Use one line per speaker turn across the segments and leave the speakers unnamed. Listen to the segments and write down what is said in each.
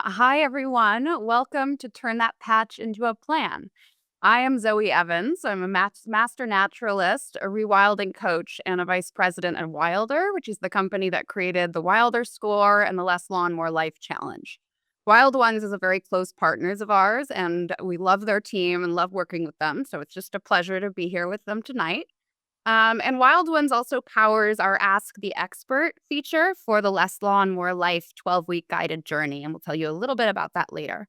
Hi, everyone. Welcome to Turn That Patch into a Plan. I am Zoe Evans. I'm a master naturalist, a rewilding coach, and a vice president at Wildr, which is the company that created the Wildr Score and the Less Lawn, More Life Challenge. Wild Ones is a very close partners of ours, and we love their team and love working with them. So it's just a pleasure to be here with them tonight. And Wild Ones also powers our Ask the Expert feature for the Less Lawn, More Life 12-week guided journey. And we'll tell you a little bit about that later.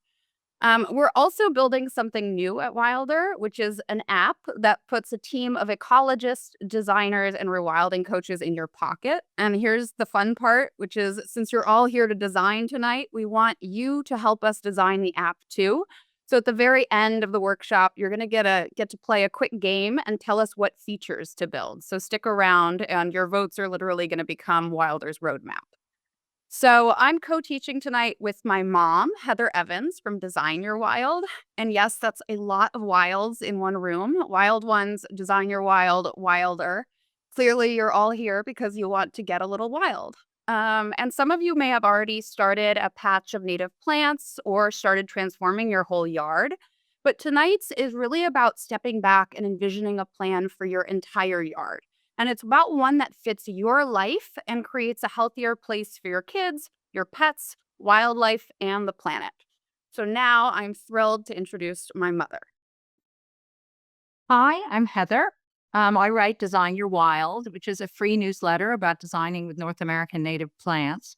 We're also building something new at Wildr, which is an app that puts a team of ecologists, designers, and rewilding coaches in your pocket. And here's the fun part, which is since you're all here to design tonight, we want you to help us design the app too. So at the very end of the workshop, you're going to get to play a quick game and tell us what features to build. So stick around, and your votes are literally going to become Wildr's roadmap. So I'm co-teaching tonight with my mom, Heather Evans from Design Your Wild. And yes, that's a lot of wilds in one room. Wild Ones, Design Your Wild, Wildr. Clearly, you're all here because you want to get a little wild. And some of you may have already started a patch of native plants or started transforming your whole yard. But tonight's is really about stepping back and envisioning a plan for your entire yard. And it's about one that fits your life and creates a healthier place for your kids, your pets, wildlife, and the planet. So now I'm thrilled to introduce my mother.
Hi, I'm Heather. I write Design Your Wild, which is a free newsletter about designing with North American native plants.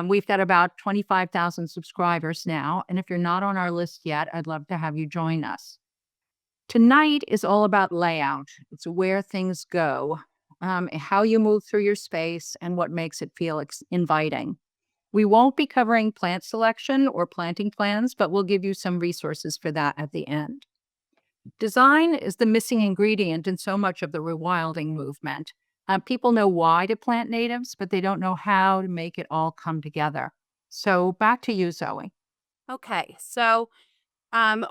We've got about 25,000 subscribers now. And if you're not on our list yet, I'd love to have you join us. Tonight is all about layout. It's where things go, how you move through your space, and what makes it feel inviting. We won't be covering plant selection or planting plans, but we'll give you some resources for that at the end. Design is the missing ingredient in so much of the rewilding movement. People know why to plant natives, but they don't know how to make it all come together. So back to you, Zoe.
Okay, so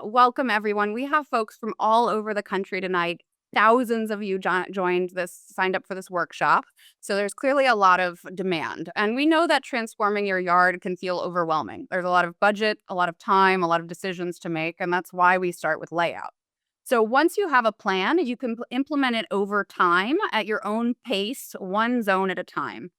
welcome everyone. We have folks from all over the country tonight. Thousands of you signed up for this workshop. So there's clearly a lot of demand. And we know that transforming your yard can feel overwhelming. There's a lot of budget, a lot of time, a lot of decisions to make. And that's why we start with layout. So once you have a plan, you can implement it over time at your own pace, one zone at a time.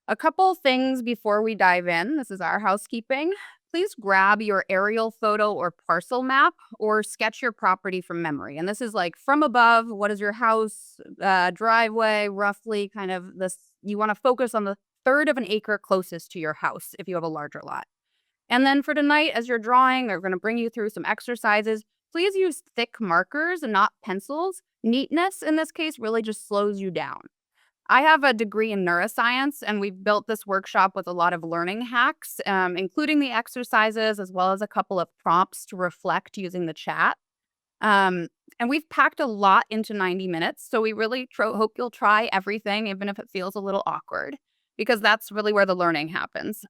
A couple things before we dive in. This is our housekeeping. Please grab your aerial photo or parcel map or sketch your property from memory. And this is like from above, what is your house, driveway, roughly kind of this. You want to focus on the third of an acre closest to your house if you have a larger lot. And then for tonight, as you're drawing, they're going to bring you through some exercises. Please use thick markers and not pencils. Neatness in this case really just slows you down. I have a degree in neuroscience, and we've built this workshop with a lot of learning hacks, including the exercises as well as a couple of prompts to reflect using the chat. Um, and we've packed a lot into 90 minutes. So we really hope you'll try everything, even if it feels a little awkward, because that's really where the learning happens.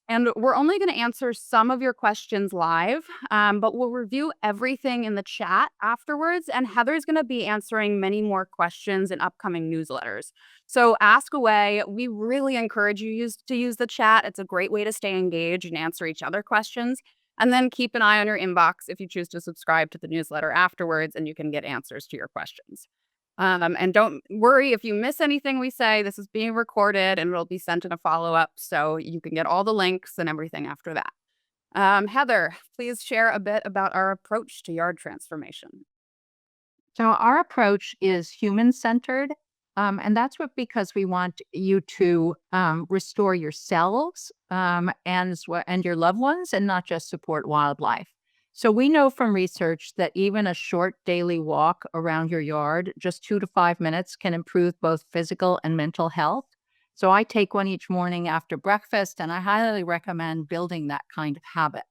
And we're only going to answer some of your questions live, but we'll review everything in the chat afterwards. And Heather's going to be answering many more questions in upcoming newsletters. So ask away. We really encourage you to use the chat. It's a great way to stay engaged and answer each other questions. And then keep an eye on your inbox if you choose to subscribe to the newsletter afterwards, and you can get answers to your questions. And don't worry if you miss anything we say. This is being recorded and it'll be sent in a follow-up, so you can get all the links and everything after that. Heather, please share a bit about our approach to yard transformation.
So our approach is human-centered, and that's because we want you to restore yourselves and your loved ones, and not just support wildlife. So we know from research that even a short daily walk around your yard, just 2 to 5 minutes, can improve both physical and mental health. So I take one each morning after breakfast, and I highly recommend building that kind of habit.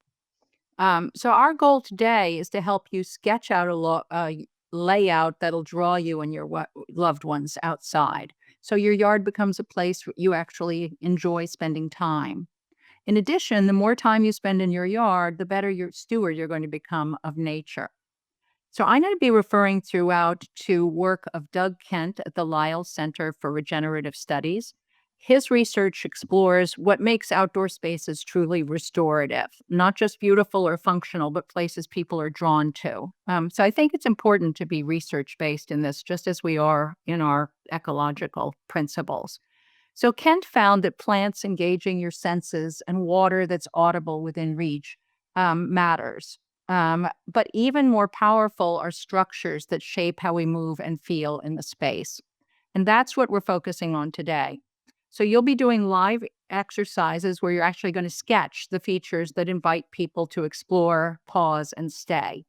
So our goal today is to help you sketch out a layout that'll draw you and your loved ones outside. So your yard becomes a place where you actually enjoy spending time. In addition, the more time you spend in your yard, the better your steward you're going to become of nature. So I'm going to be referring throughout to work of Doug Kent at the Lyle Center for Regenerative Studies. His research explores what makes outdoor spaces truly restorative, not just beautiful or functional, but places people are drawn to. So I think it's important to be research based in this, just as we are in our ecological principles. So Kent found that plants engaging your senses and water that's audible within reach matters. But even more powerful are structures that shape how we move and feel in the space. And that's what we're focusing on today. So you'll be doing live exercises where you're actually going to sketch the features that invite people to explore, pause, and stay.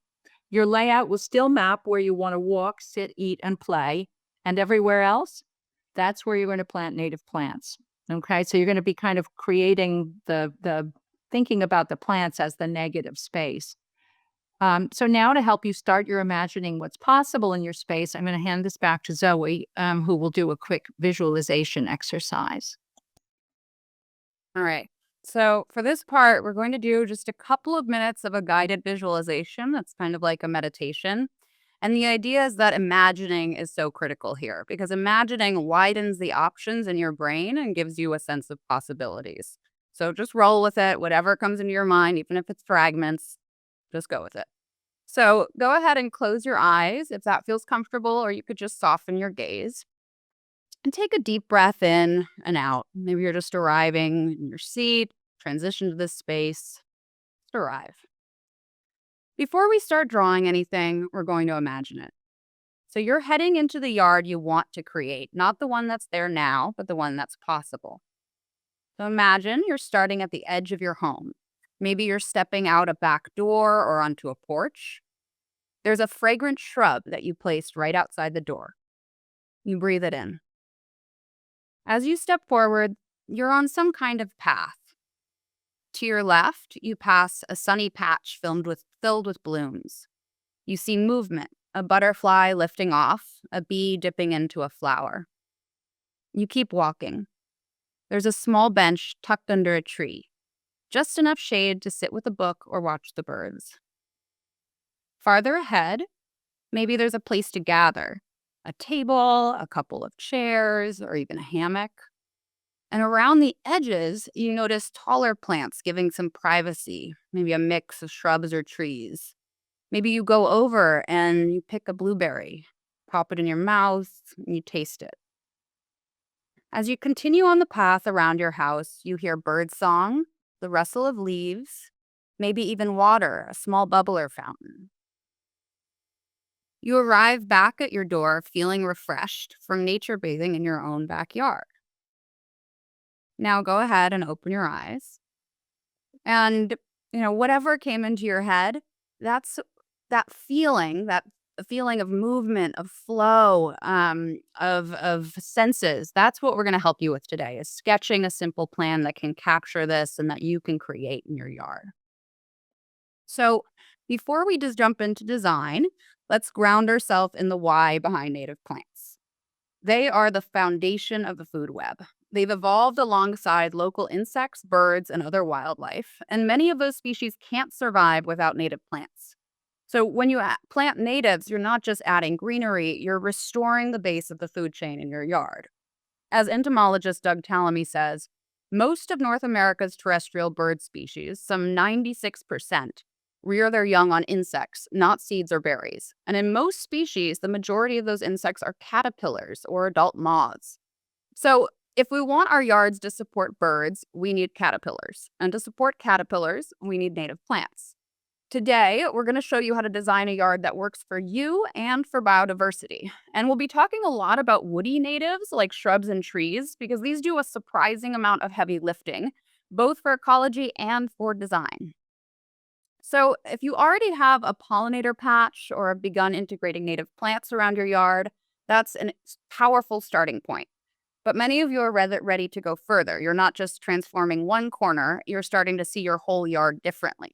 Your layout will still map where you want to walk, sit, eat, and play. And everywhere else, that's where you're going to plant native plants. Okay, so you're going to be kind of creating the thinking about the plants as the negative space. So now to help you start your imagining what's possible in your space, I'm going to hand this back to Zoe, who will do a quick visualization exercise.
All right. So for this part, we're going to do just a couple of minutes of a guided visualization. That's kind of like a meditation. And the idea is that imagining is so critical here because imagining widens the options in your brain and gives you a sense of possibilities. So just roll with it, whatever comes into your mind, even if it's fragments, just go with it. So go ahead and close your eyes if that feels comfortable, or you could just soften your gaze and take a deep breath in and out. Maybe you're just arriving in your seat, transition to this space, just arrive. Before we start drawing anything, we're going to imagine it. So you're heading into the yard you want to create, not the one that's there now, but the one that's possible. So imagine you're starting at the edge of your home. Maybe you're stepping out a back door or onto a porch. There's a fragrant shrub that you placed right outside the door. You breathe it in. As you step forward, you're on some kind of path. To your left, you pass a sunny patch filled with blooms. You see movement, a butterfly lifting off, a bee dipping into a flower. You keep walking. There's a small bench tucked under a tree, just enough shade to sit with a book or watch the birds. Farther ahead, maybe there's a place to gather, a table, a couple of chairs, or even a hammock. And around the edges, you notice taller plants giving some privacy, maybe a mix of shrubs or trees. Maybe you go over and you pick a blueberry, pop it in your mouth, and you taste it. As you continue on the path around your house, you hear birdsong, the rustle of leaves, maybe even water, a small bubbler fountain. You arrive back at your door feeling refreshed from nature bathing in your own backyard. Now go ahead and open your eyes. And, whatever came into your head, that's that feeling of movement, of flow, of senses. That's what we're going to help you with today is sketching a simple plan that can capture this and that you can create in your yard. So before we just jump into design, let's ground ourselves in the why behind native plants. They are the foundation of the food web. They've evolved alongside local insects, birds, and other wildlife, and many of those species can't survive without native plants. So when you plant natives, you're not just adding greenery, you're restoring the base of the food chain in your yard. As entomologist Doug Tallamy says, most of North America's terrestrial bird species, some 96%, rear their young on insects, not seeds or berries. And in most species, the majority of those insects are caterpillars or adult moths. So if we want our yards to support birds, we need caterpillars. And to support caterpillars, we need native plants. Today, we're going to show you how to design a yard that works for you and for biodiversity. And we'll be talking a lot about woody natives like shrubs and trees because these do a surprising amount of heavy lifting, both for ecology and for design. So if you already have a pollinator patch or have begun integrating native plants around your yard, that's a powerful starting point. But many of you are ready to go further. You're not just transforming one corner, you're starting to see your whole yard differently.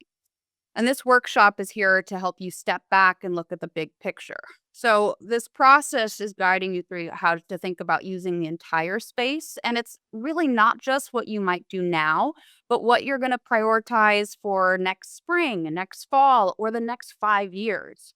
And this workshop is here to help you step back and look at the big picture. So this process is guiding you through how to think about using the entire space. And it's really not just what you might do now, but what you're going to prioritize for next spring, next fall, or the next 5 years.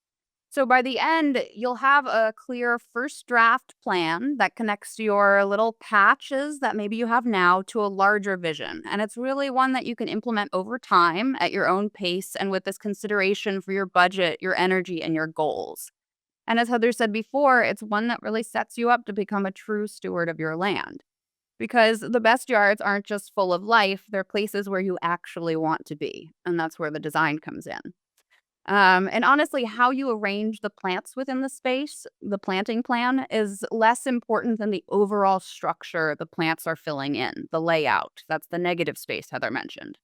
So by the end, you'll have a clear first draft plan that connects your little patches that maybe you have now to a larger vision. And it's really one that you can implement over time at your own pace and with this consideration for your budget, your energy, and your goals. And as Heather said before, it's one that really sets you up to become a true steward of your land. Because the best yards aren't just full of life, they're places where you actually want to be. And that's where the design comes in. And honestly, how you arrange the plants within the space, the planting plan, is less important than the overall structure the plants are filling in, the layout. That's the negative space Heather mentioned.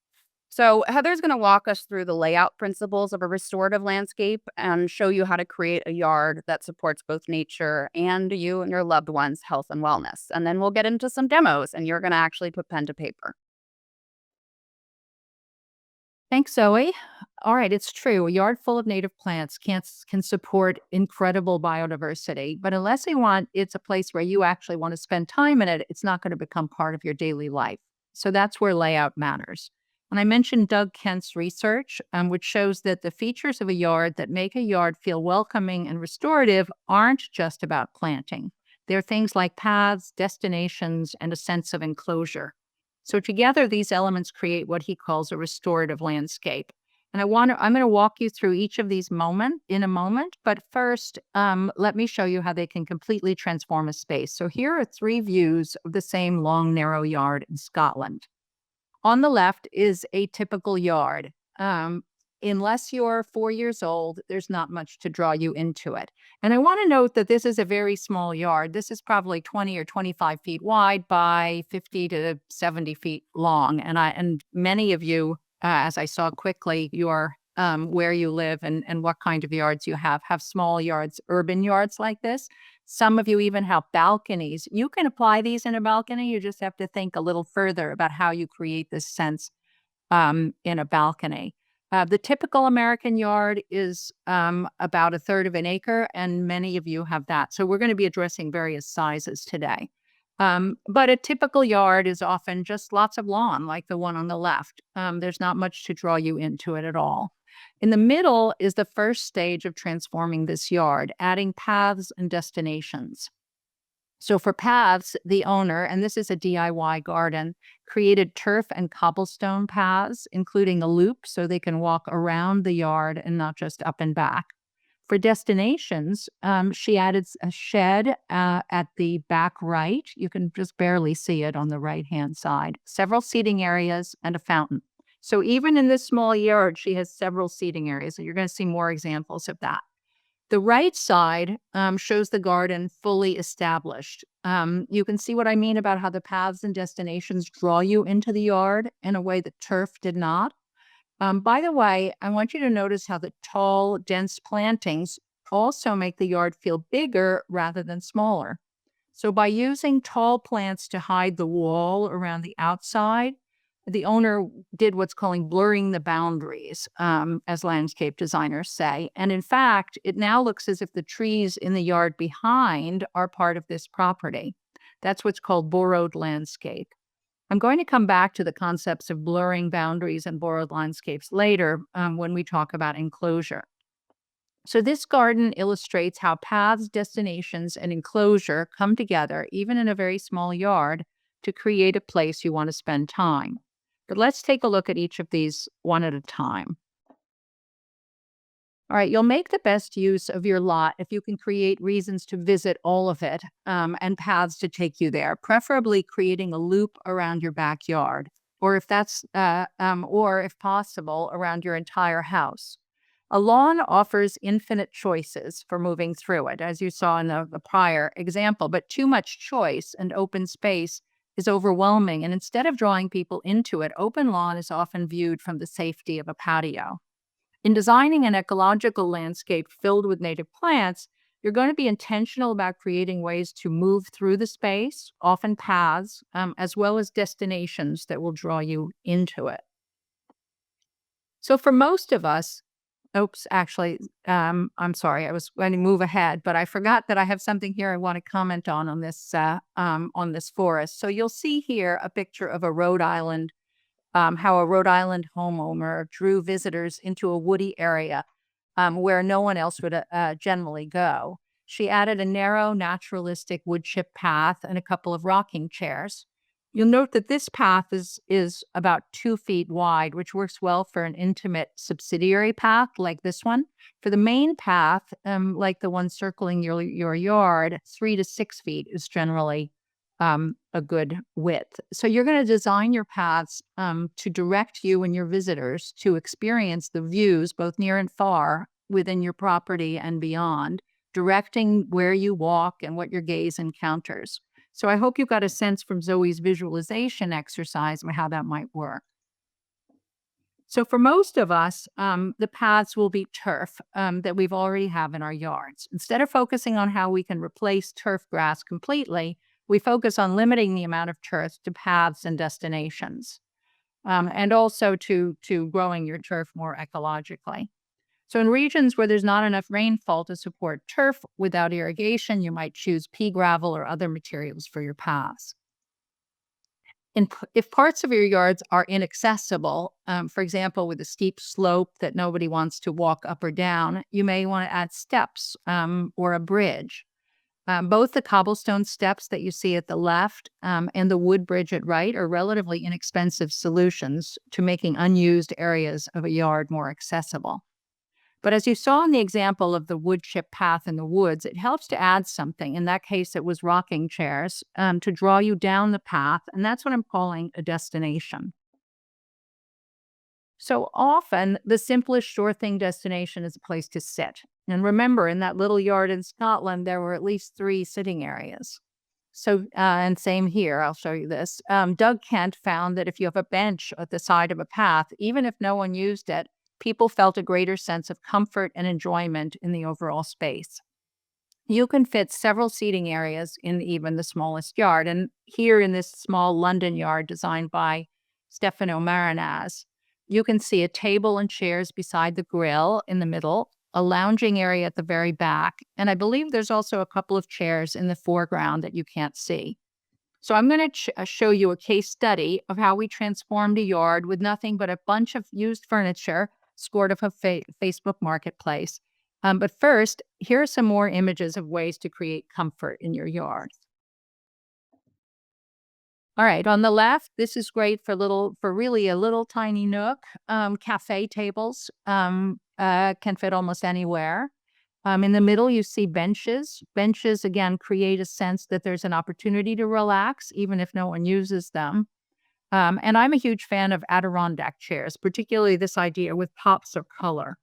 So, Heather's going to walk us through the layout principles of a restorative landscape and show you how to create a yard that supports both nature and you and your loved ones' health and wellness. And then we'll get into some demos, and you're going to actually put pen to paper.
Thanks, Zoe. All right, it's true. A yard full of native plants can support incredible biodiversity, but unless you want, it's a place where you actually want to spend time in it, it's not going to become part of your daily life. So that's where layout matters. And I mentioned Doug Kent's research, which shows that the features of a yard that make a yard feel welcoming and restorative aren't just about planting. They're things like paths, destinations, and a sense of enclosure. So together, these elements create what he calls a restorative landscape. And I'm going to walk you through each of these in a moment. But first, let me show you how they can completely transform a space. So here are three views of the same long, narrow yard in Scotland. On the left is a typical yard. Unless you're 4 years old, there's not much to draw you into it. And I want to note that this is a very small yard. This is probably 20 or 25 feet wide by 50 to 70 feet long. And many of you, as I saw quickly, where you live and what kind of yards you have small yards, urban yards like this. Some of you even have balconies. You can apply these in a balcony. You just have to think a little further about how you create this sense in a balcony. The typical American yard is about a third of an acre, and many of you have that. So we're going to be addressing various sizes today. But a typical yard is often just lots of lawn, like the one on the left. There's not much to draw you into it at all. In the middle is the first stage of transforming this yard, adding paths and destinations. So for paths, the owner, and this is a DIY garden, created turf and cobblestone paths, including a loop so they can walk around the yard and not just up and back. For destinations, she added a shed at the back right. You can just barely see it on the right-hand side. Several seating areas and a fountain. So even in this small yard, she has several seating areas, and you're going to see more examples of that. The right side shows the garden fully established. You can see what I mean about how the paths and destinations draw you into the yard in a way that turf did not. By the way, I want you to notice how the tall, dense plantings also make the yard feel bigger rather than smaller. So by using tall plants to hide the wall around the outside, the owner did what's calling blurring the boundaries, as landscape designers say. And in fact, it now looks as if the trees in the yard behind are part of this property. That's what's called borrowed landscape. I'm going to come back to the concepts of blurring boundaries and borrowed landscapes later when we talk about enclosure. So this garden illustrates how paths, destinations, and enclosure come together, even in a very small yard, to create a place you want to spend time. But let's take a look at each of these one at a time. All right, you'll make the best use of your lot if you can create reasons to visit all of it and paths to take you there, preferably creating a loop around your backyard, or or if possible, around your entire house. A lawn offers infinite choices for moving through it, as you saw in the prior example, but too much choice and open space is overwhelming. And instead of drawing people into it, open lawn is often viewed from the safety of a patio. In designing an ecological landscape filled with native plants, you're going to be intentional about creating ways to move through the space, often paths, as well as destinations that will draw you into it. So for most of us, I'm sorry, I was going to move ahead, but I forgot that I have something here I want to comment on this forest. So you'll see here a picture of a Rhode Island, how a Rhode Island homeowner drew visitors into a woody area where no one else would generally go. She added a narrow, naturalistic wood chip path and a couple of rocking chairs. You'll note that this path is about 2 feet wide, which works well for an intimate subsidiary path like this one. For the main path, like the one circling your yard, 3 to 6 feet is generally a good width. So you're going to design your paths to direct you and your visitors to experience the views, both near and far, within your property and beyond, directing where you walk and what your gaze encounters. So I hope you got a sense from Zoe's visualization exercise of how that might work. So for most of us, the paths will be turf that we've already have in our yards. Instead of focusing on how we can replace turf grass completely, we focus on limiting the amount of turf to paths and destinations, and also to growing your turf more ecologically. So in regions where there's not enough rainfall to support turf without irrigation, you might choose pea gravel or other materials for your paths. If parts of your yards are inaccessible, for example, with a steep slope that nobody wants to walk up or down, you may want to add steps or a bridge. Both the cobblestone steps that you see at the left and the wood bridge at right are relatively inexpensive solutions to making unused areas of a yard more accessible. But as you saw in the example of the wood chip path in the woods, it helps to add something. In that case, it was rocking chairs to draw you down the path. And that's what I'm calling a destination. So often, the simplest sure thing destination is a place to sit. And remember, in that little yard in Scotland, there were at least 3 sitting areas. So, and same here, I'll show you this. Doug Kent found that if you have a bench at the side of a path, even if no one used it, people felt a greater sense of comfort and enjoyment in the overall space. You can fit several seating areas in even the smallest yard. And here in this small London yard designed by Stefano Marinaz, you can see a table and chairs beside the grill in the middle, a lounging area at the very back, and I believe there's also a couple of chairs in the foreground that you can't see. So I'm going to show you a case study of how we transformed a yard with nothing but a bunch of used furniture scored off of Facebook Marketplace. But first, here are some more images of ways to create comfort in your yard. All right, on the left, this is great for really a little tiny nook. Cafe tables can fit almost anywhere. In the middle, you see benches. Benches, again, create a sense that there's an opportunity to relax, even if no one uses them. And I'm a huge fan of Adirondack chairs, particularly this idea with pops of color.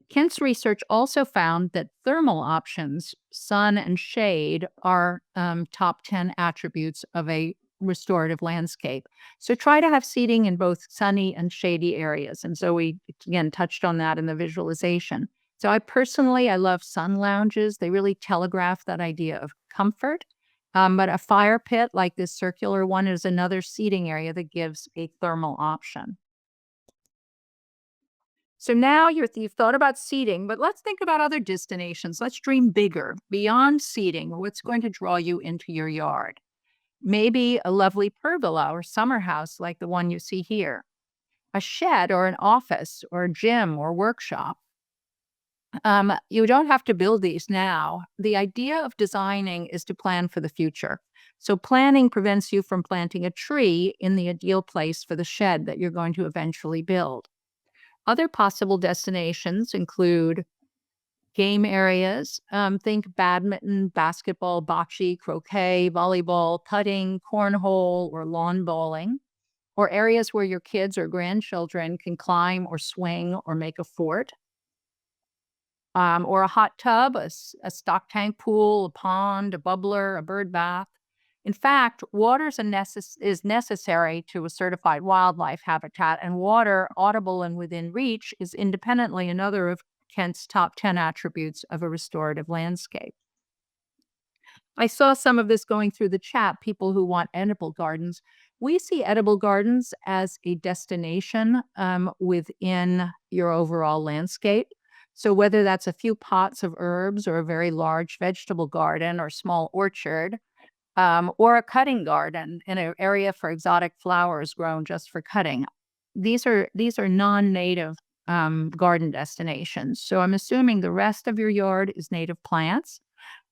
Kent's research also found that thermal options, sun and shade, are top 10 attributes of a restorative landscape. So try to have seating in both sunny and shady areas. And Zoe, again, touched on that in the visualization. So I love sun lounges. They really telegraph that idea of comfort. But a fire pit like this circular one is another seating area that gives a thermal option. So now you've thought about seating, but let's think about other destinations. Let's dream bigger, beyond seating. What's going to draw you into your yard? Maybe a lovely pergola or summer house like the one you see here, a shed or an office or a gym or workshop. You don't have to build these now. The idea of designing is to plan for the future. So planning prevents you from planting a tree in the ideal place for the shed that you're going to eventually build. Other possible destinations include game areas. Think badminton, basketball, bocce, croquet, volleyball, putting, cornhole, or lawn bowling. Or areas where your kids or grandchildren can climb or swing or make a fort. Or a hot tub, a stock tank pool, a pond, a bubbler, a bird bath. In fact, water is necessary to a certified wildlife habitat, and water, audible and within reach, is independently another of Kent's top 10 attributes of a restorative landscape. I saw some of this going through the chat, people who want edible gardens. We see edible gardens as a destination within your overall landscape. So whether that's a few pots of herbs or a very large vegetable garden or small orchard, or a cutting garden in an area for exotic flowers grown just for cutting. These are non-native garden destinations. So I'm assuming the rest of your yard is native plants.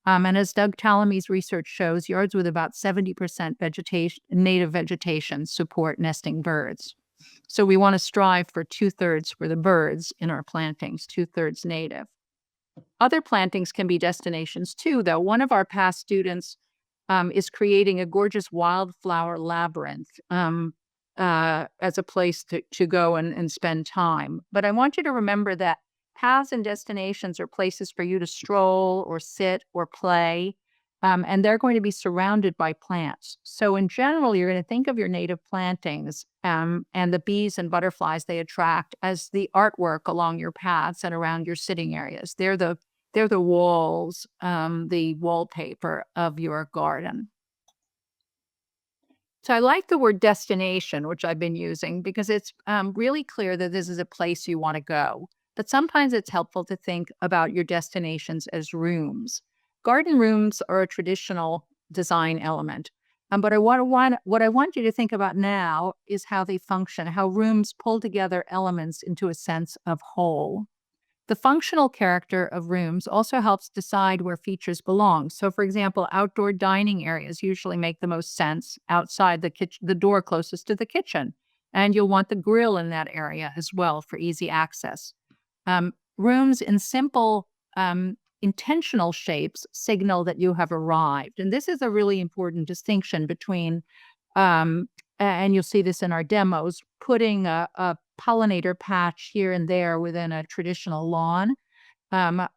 And as Doug Tallamy's research shows, yards with about 70% native vegetation support nesting birds. So we want to strive for 2/3 for the birds in our plantings, 2/3 native. Other plantings can be destinations too, though. One of our past students is creating a gorgeous wildflower labyrinth as a place to go and spend time. But I want you to remember that paths and destinations are places for you to stroll or sit or play. And they're going to be surrounded by plants. So, in general, you're going to think of your native plantings and the bees and butterflies they attract as the artwork along your paths and around your sitting areas. They're the walls, the wallpaper of your garden. So I like the word destination, which I've been using because it's really clear that this is a place you want to go. But sometimes it's helpful to think about your destinations as rooms. Garden rooms are a traditional design element. But what I want you to think about now is how they function, how rooms pull together elements into a sense of whole. The functional character of rooms also helps decide where features belong. So, for example, outdoor dining areas usually make the most sense outside the kitchen, the door closest to the kitchen. And you'll want the grill in that area as well for easy access. Rooms in simple, intentional shapes signal that you have arrived. And this is a really important distinction between and you'll see this in our demos, putting a pollinator patch here and there within a traditional lawn. Um,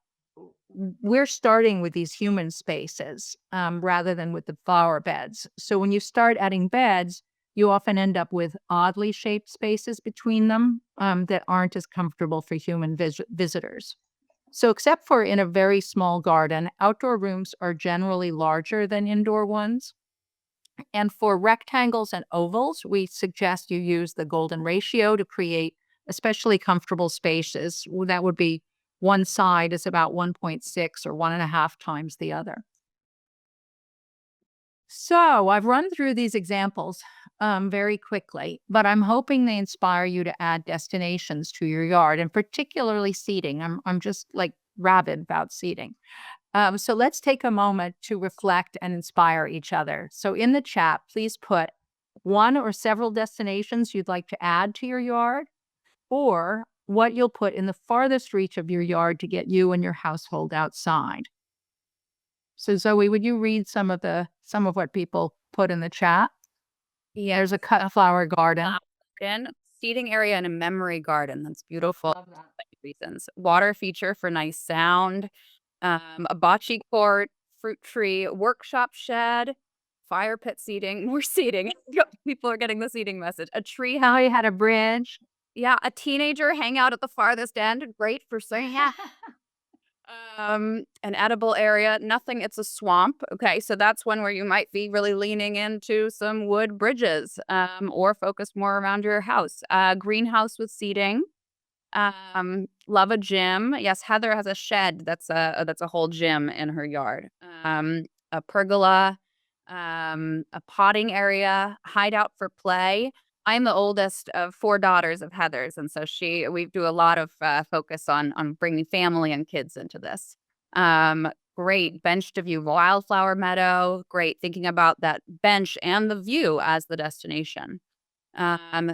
we're starting with these human spaces rather than with the flower beds. So when you start adding beds, you often end up with oddly shaped spaces between them that aren't as comfortable for human visitors. So, except for in a very small garden, outdoor rooms are generally larger than indoor ones. And for rectangles and ovals, we suggest you use the golden ratio to create especially comfortable spaces. That would be one side is about 1.6 or 1.5 times the other. So I've run through these examples very quickly, but I'm hoping they inspire you to add destinations to your yard and particularly seating. I'm just like rabid about seating. So let's take a moment to reflect and inspire each other. So in the chat, please put one or several destinations you'd like to add to your yard, or what you'll put in the farthest reach of your yard to get you and your household outside. So Zoe, would you read some of what people put in the chat?
Yeah.
There's a cut flower garden.
Seating area in a memory garden. That's beautiful.
Love that.
Many reasons. Water feature for nice sound. A bocce court, fruit tree, workshop shed, fire pit seating, more seating. People are getting the seating message. A tree
How
house.
you had a bridge.
Yeah, a teenager hang out at the farthest end. Great for saying, yeah. An edible area, nothing, it's a swamp. Okay, so that's one where you might be really leaning into some wood bridges, or focus more around your house. Greenhouse with seating. Love a gym. Yes, Heather has a shed that's a whole gym in her yard. A pergola, a potting area, hideout for play. I'm the oldest of four daughters of Heather's, and so we do a lot of focus on bringing family and kids into this. Great bench to view wildflower meadow. Great thinking about that bench and the view as the destination.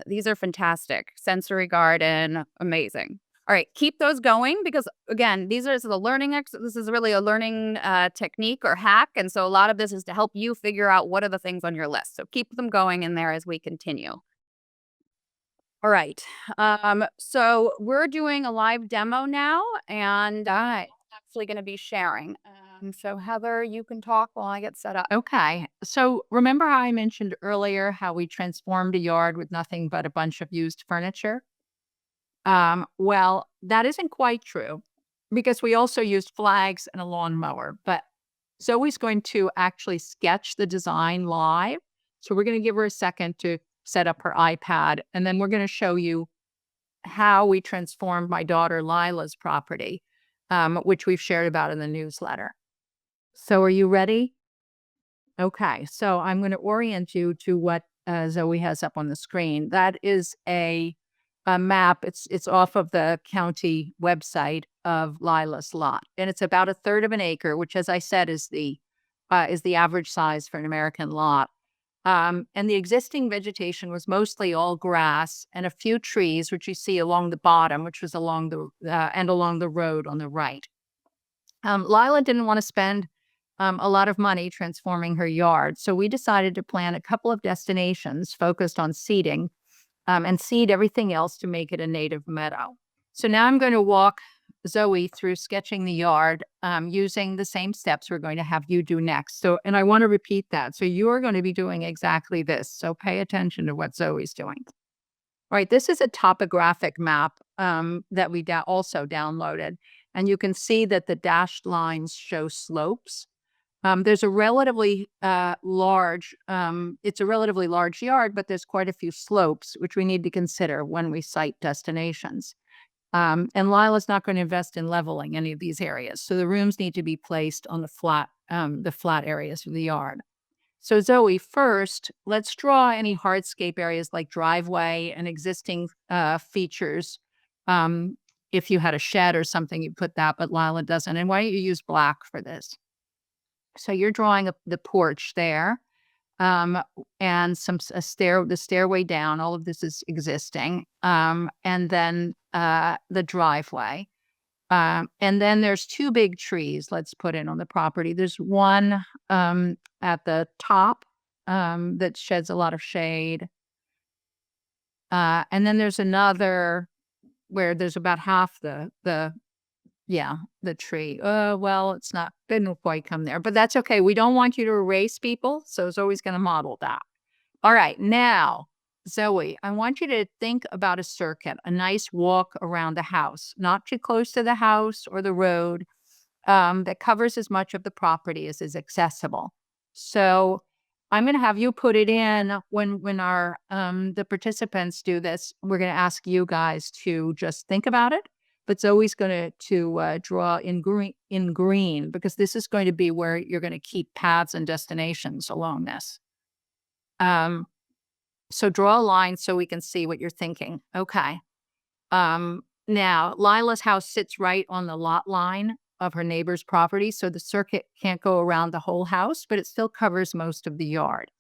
These are fantastic. Sensory garden, amazing. All right, keep those going because again, this is really a learning technique or hack, and so a lot of this is to help you figure out what are the things on your list. So keep them going in there as we continue. All right. So we're doing a live demo now, and I'm actually going to be sharing. So Heather, you can talk while I get set up.
Okay. So remember how I mentioned earlier how we transformed a yard with nothing but a bunch of used furniture? Well, that isn't quite true because we also used flags and a lawnmower, but Zoe's going to actually sketch the design live. So we're going to give her a second to set up her iPad, and then we're going to show you how we transformed my daughter Lila's property, which we've shared about in the newsletter. So are you ready? Okay, so I'm going to orient you to what Zoe has up on the screen. That is a map. It's off of the county website of Lila's lot, and it's about a third of an acre, which, as I said, is the average size for an American lot. And the existing vegetation was mostly all grass and a few trees, which you see along the bottom, which was along the road on the right. Lila didn't want to spend a lot of money transforming her yard, so we decided to plan a couple of destinations focused on seeding and seed everything else to make it a native meadow. So now I'm going to walk Zoe through sketching the yard using the same steps we're going to have you do next. So, and I want to repeat that. So you're going to be doing exactly this. So pay attention to what Zoe's doing. All right, this is a topographic map that we also downloaded. And you can see that the dashed lines show slopes. There's a relatively large, it's a relatively large yard, but there's quite a few slopes, which we need to consider when we site destinations. And Lila's not going to invest in leveling any of these areas. So the rooms need to be placed on the flat areas of the yard. So Zoe, first, let's draw any hardscape areas like driveway and existing features. If you had a shed or something, you put that, but Lila doesn't. And why don't you use black for this? So you're drawing up the porch there, and the stairway down. All of this is existing, and then the driveway, and then there's two big trees. Let's put in on the property. There's one at the top that sheds a lot of shade, and then there's another where there's about half the tree. Well, it's not, didn't quite come there, but that's okay. We don't want you to erase people, so Zoe's going to model that. All right, now, Zoe, I want you to think about a circuit, a nice walk around the house, not too close to the house or the road, that covers as much of the property as is accessible. So I'm going to have you put it in when our the participants do this. We're going to ask you guys to just think about it. But Zoe's going to draw in green because this is going to be where you're going to keep paths and destinations along this. So draw a line so we can see what you're thinking. Okay. Now, Lila's house sits right on the lot line of her neighbor's property, so the circuit can't go around the whole house, but it still covers most of the yard.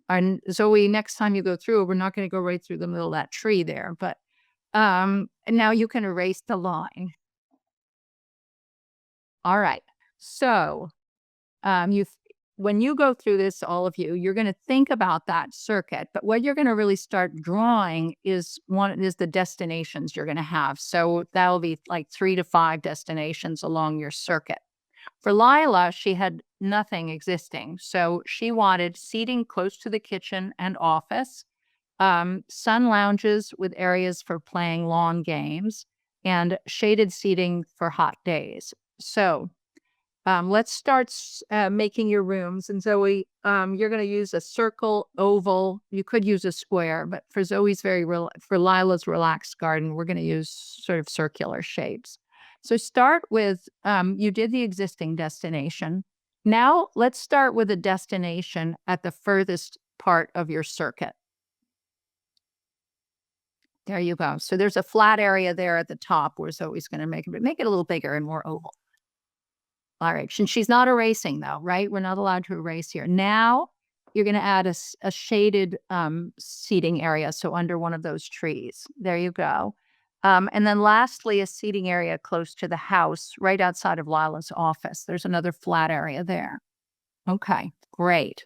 And Zoe, next time you go through, we're not going to go right through the middle of that tree there, but and now you can erase the line. All right. So when you go through this, all of you, you're going to think about that circuit. But what you're going to really start drawing is the destinations you're going to have. So that'll be like 3 to 5 destinations along your circuit. For Lila, she had nothing existing. So she wanted seating close to the kitchen and office, sun lounges with areas for playing lawn games, and shaded seating for hot days. So let's start making your rooms. And Zoe, you're going to use a circle, oval. You could use a square, but for for Lila's relaxed garden, we're going to use sort of circular shapes. So start with, you did the existing destination. Now let's start with a destination at the furthest part of your circuit. There you go. So there's a flat area there at the top where Zoe's going to make it a little bigger and more oval. All right. And she's not erasing though, right? We're not allowed to erase here. Now you're going to add a shaded seating area. So under one of those trees. There you go. And then lastly, a seating area close to the house, right outside of Lila's office. There's another flat area there. Okay, great.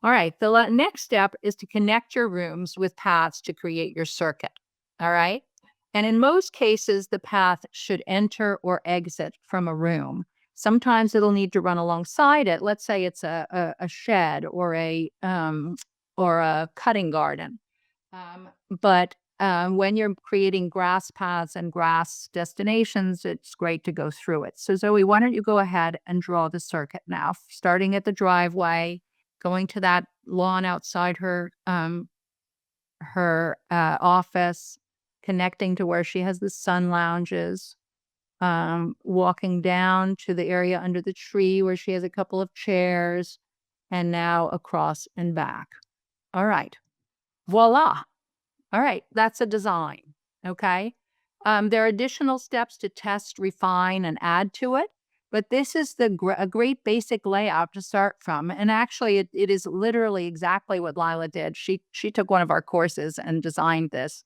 All right. The next step is to connect your rooms with paths to create your circuit. All right. And in most cases, the path should enter or exit from a room. Sometimes it'll need to run alongside it. Let's say it's a shed or a cutting garden. But when you're creating grass paths and grass destinations, it's great to go through it. So Zoe, why don't you go ahead and draw the circuit now, starting at the driveway, going to that lawn outside her office, connecting to where she has the sun lounges, walking down to the area under the tree where she has a couple of chairs, and now across and back. All right. Voila. All right. That's a design. Okay. There are additional steps to test, refine, and add to it, but this is a great basic layout to start from. And actually, it is literally exactly what Lila did. She took one of our courses and designed this,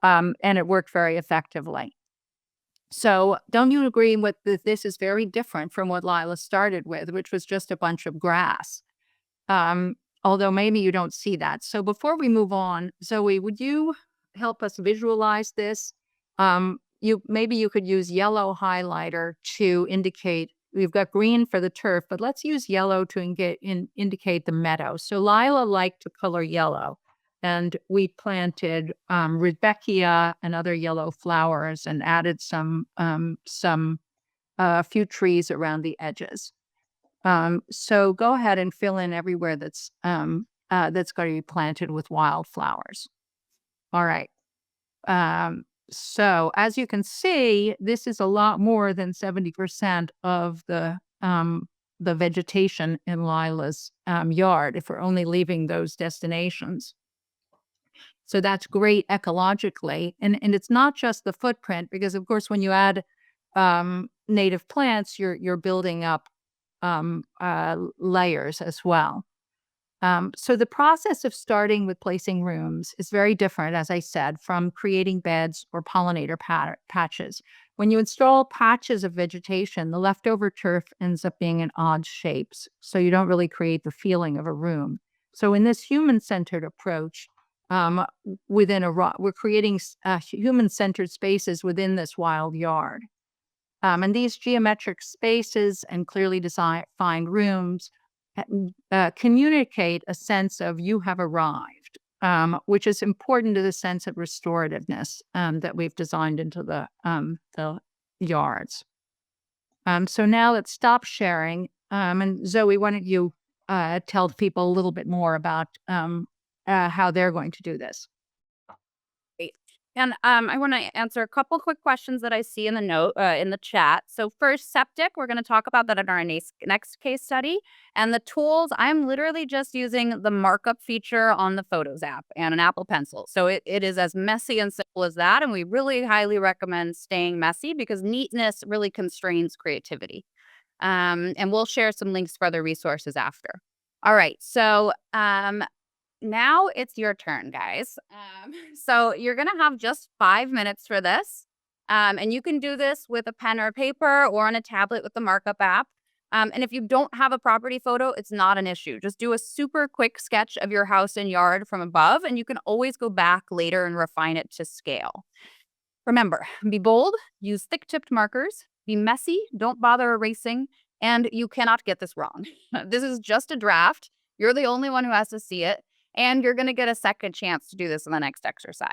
and it worked very effectively. So, don't you agree with this is very different from what Lila started with, which was just a bunch of grass? Um, Although maybe you don't see that. So before we move on, Zoe, would you help us visualize this? Maybe you could use yellow highlighter to indicate we've got green for the turf, but let's use yellow to indicate the meadow. So Lila liked to color yellow, and we planted rudbeckia and other yellow flowers, and added some a few trees around the edges. So go ahead and fill in everywhere that's going to be planted with wildflowers. All right. So as you can see, this is a lot more than 70% of the vegetation in Lila's yard if we're only leaving those destinations. So that's great ecologically. And it's not just the footprint, because of course, when you add native plants, you're building up layers as well. So the process of starting with placing rooms is very different, as I said, from creating beds or pollinator patches. When you install patches of vegetation, the leftover turf ends up being in odd shapes, so you don't really create the feeling of a room. So in this human-centered approach, we're creating human-centered spaces within this wild yard. And these geometric spaces and clearly defined rooms communicate a sense of you have arrived, which is important to the sense of restorativeness that we've designed into the yards. So now let's stop sharing. And Zoe, why don't you tell people a little bit more about how they're going to do this?
Great. And I want to answer a couple quick questions that I see in the in the chat. So first, septic. We're going to talk about that in our next case study. And the tools, I'm literally just using the markup feature on the Photos app and an Apple Pencil. So it is as messy and simple as that. And we really highly recommend staying messy because neatness really constrains creativity. And we'll share some links for other resources after. All right. So now it's your turn, guys. So you're going to have just 5 minutes for this. And you can do this with a pen or paper or on a tablet with the markup app. And if you don't have a property photo, it's not an issue. Just do a super quick sketch of your house and yard from above, and you can always go back later and refine it to scale. Remember, be bold, use thick-tipped markers, be messy, don't bother erasing, and you cannot get this wrong. This is just a draft. You're the only one who has to see it, and you're going to get a second chance to do this in the next exercise.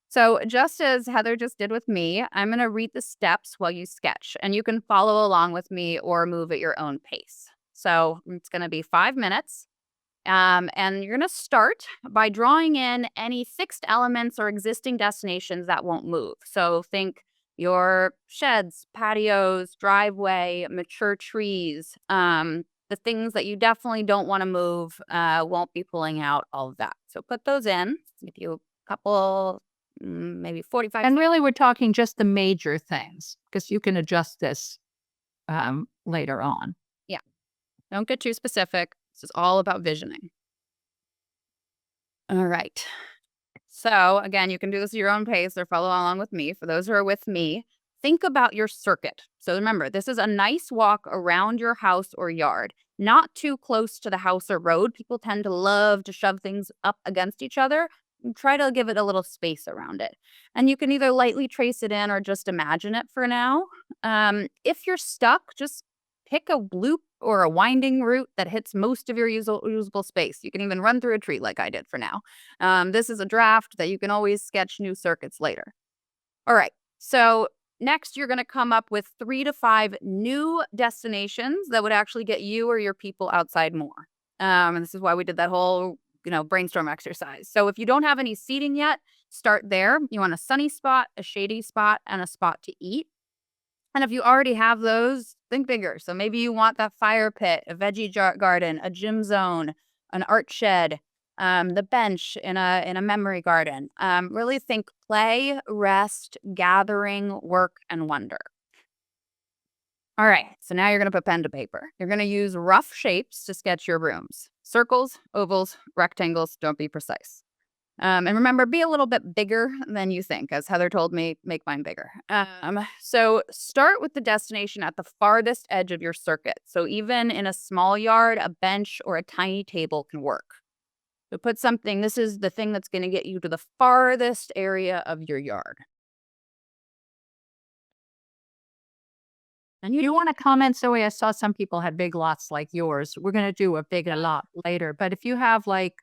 So just as Heather just did with me, I'm going to read the steps while you sketch, and you can follow along with me or move at your own pace. So it's going to be 5 minutes. And you're going to start by drawing in any fixed elements or existing destinations that won't move. So think your sheds, patios, driveway, mature trees, the things that you definitely don't want to move, won't be pulling out all of that. So put those in. Give you a couple, maybe 45.
And really, we're talking just the major things, because you can adjust this later on.
Yeah. Don't get too specific. This is all about visioning. All right. So again, you can do this at your own pace or follow along with me. For those who are with me, think about your circuit. So remember, this is a nice walk around your house or yard, not too close to the house or road. People tend to love to shove things up against each other. Try to give it a little space around it. And you can either lightly trace it in or just imagine it for now. If you're stuck, just pick a loop or a winding route that hits most of your usable space. You can even run through a tree like I did for now. This is a draft that you can always sketch new circuits later. All right, so next you're going to come up with 3 to 5 new destinations that would actually get you or your people outside more. And this is why we did that whole brainstorm exercise. So if you don't have any seating yet, start there. You want a sunny spot, a shady spot, and a spot to eat. And if you already have those, think bigger. So maybe you want that fire pit, a veggie garden, a gym zone, an art shed. the bench in a memory garden. Really think play, rest, gathering, work, and wonder. All right, so now you're going to put pen to paper. You're going to use rough shapes to sketch your rooms. Circles, ovals, rectangles, don't be precise. And remember, be a little bit bigger than you think. As Heather told me, make mine bigger. So start with the destination at the farthest edge of your circuit. So even in a small yard, a bench or a tiny table can work. So put something, this is the thing that's going to get you to the farthest area of your yard. And
You want to comment, Zoe? I saw some people had big lots like yours. We're going to do a big lot later. But if you have like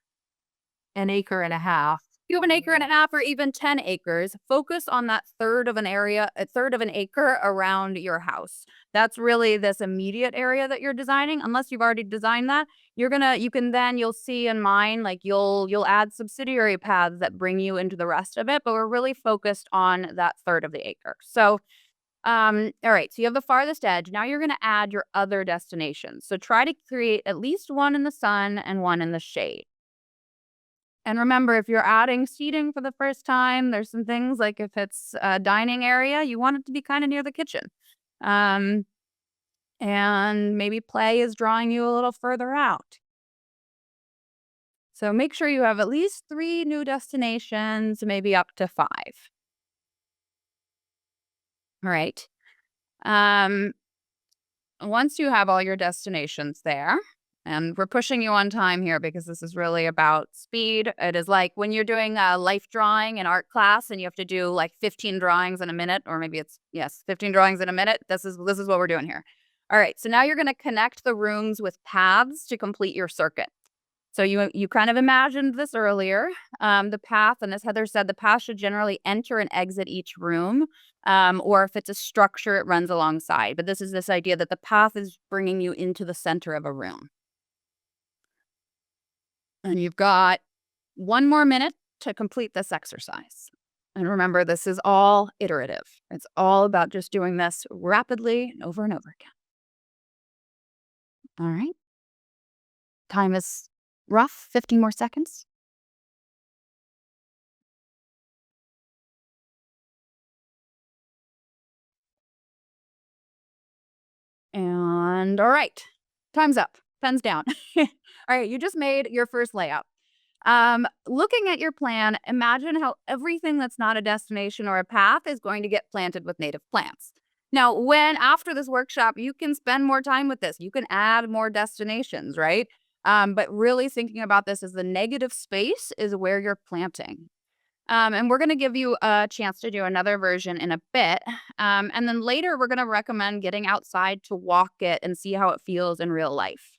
an acre and a half,
you have an acre and a half or even 10 acres, focus on that third of an area, a third of an acre around your house. That's really this immediate area that you're designing. Unless you've already designed that, you'll see in mine, like you'll add subsidiary paths that bring you into the rest of it, but we're really focused on that third of the acre. So all right, so you have the farthest edge. Now you're going to add your other destinations. So try to create at least one in the sun and one in the shade. And remember, if you're adding seating for the first time, there's some things like if it's a dining area, you want it to be kind of near the kitchen. Um, and maybe play is drawing you a little further out. So make sure you have at least 3 new destinations, maybe up to 5. All right. Um, Once you have all your destinations there, and we're pushing you on time here because this is really about speed. It is like when you're doing a life drawing in art class and you have to do like 15 drawings in a minute, or maybe it's, yes, 15 drawings in a minute. This is what we're doing here. All right, so now you're going to connect the rooms with paths to complete your circuit. So you kind of imagined this earlier. The path, and as Heather said, the path should generally enter and exit each room, or if it's a structure, it runs alongside. But this is this idea that the path is bringing you into the center of a room. And you've got 1 more minute to complete this exercise. And remember, this is all iterative. It's all about just doing this rapidly and over again. All right. Time is rough. 15 more seconds. And all right, time's up. Pen's down. All right, you just made your first layout. Looking at your plan, imagine how everything that's not a destination or a path is going to get planted with native plants. Now, when after this workshop, you can spend more time with this. You can add more destinations, right? But really thinking about this as the negative space is where you're planting. And we're going to give you a chance to do another version in a bit. And then later, we're going to recommend getting outside to walk it and see how it feels in real life.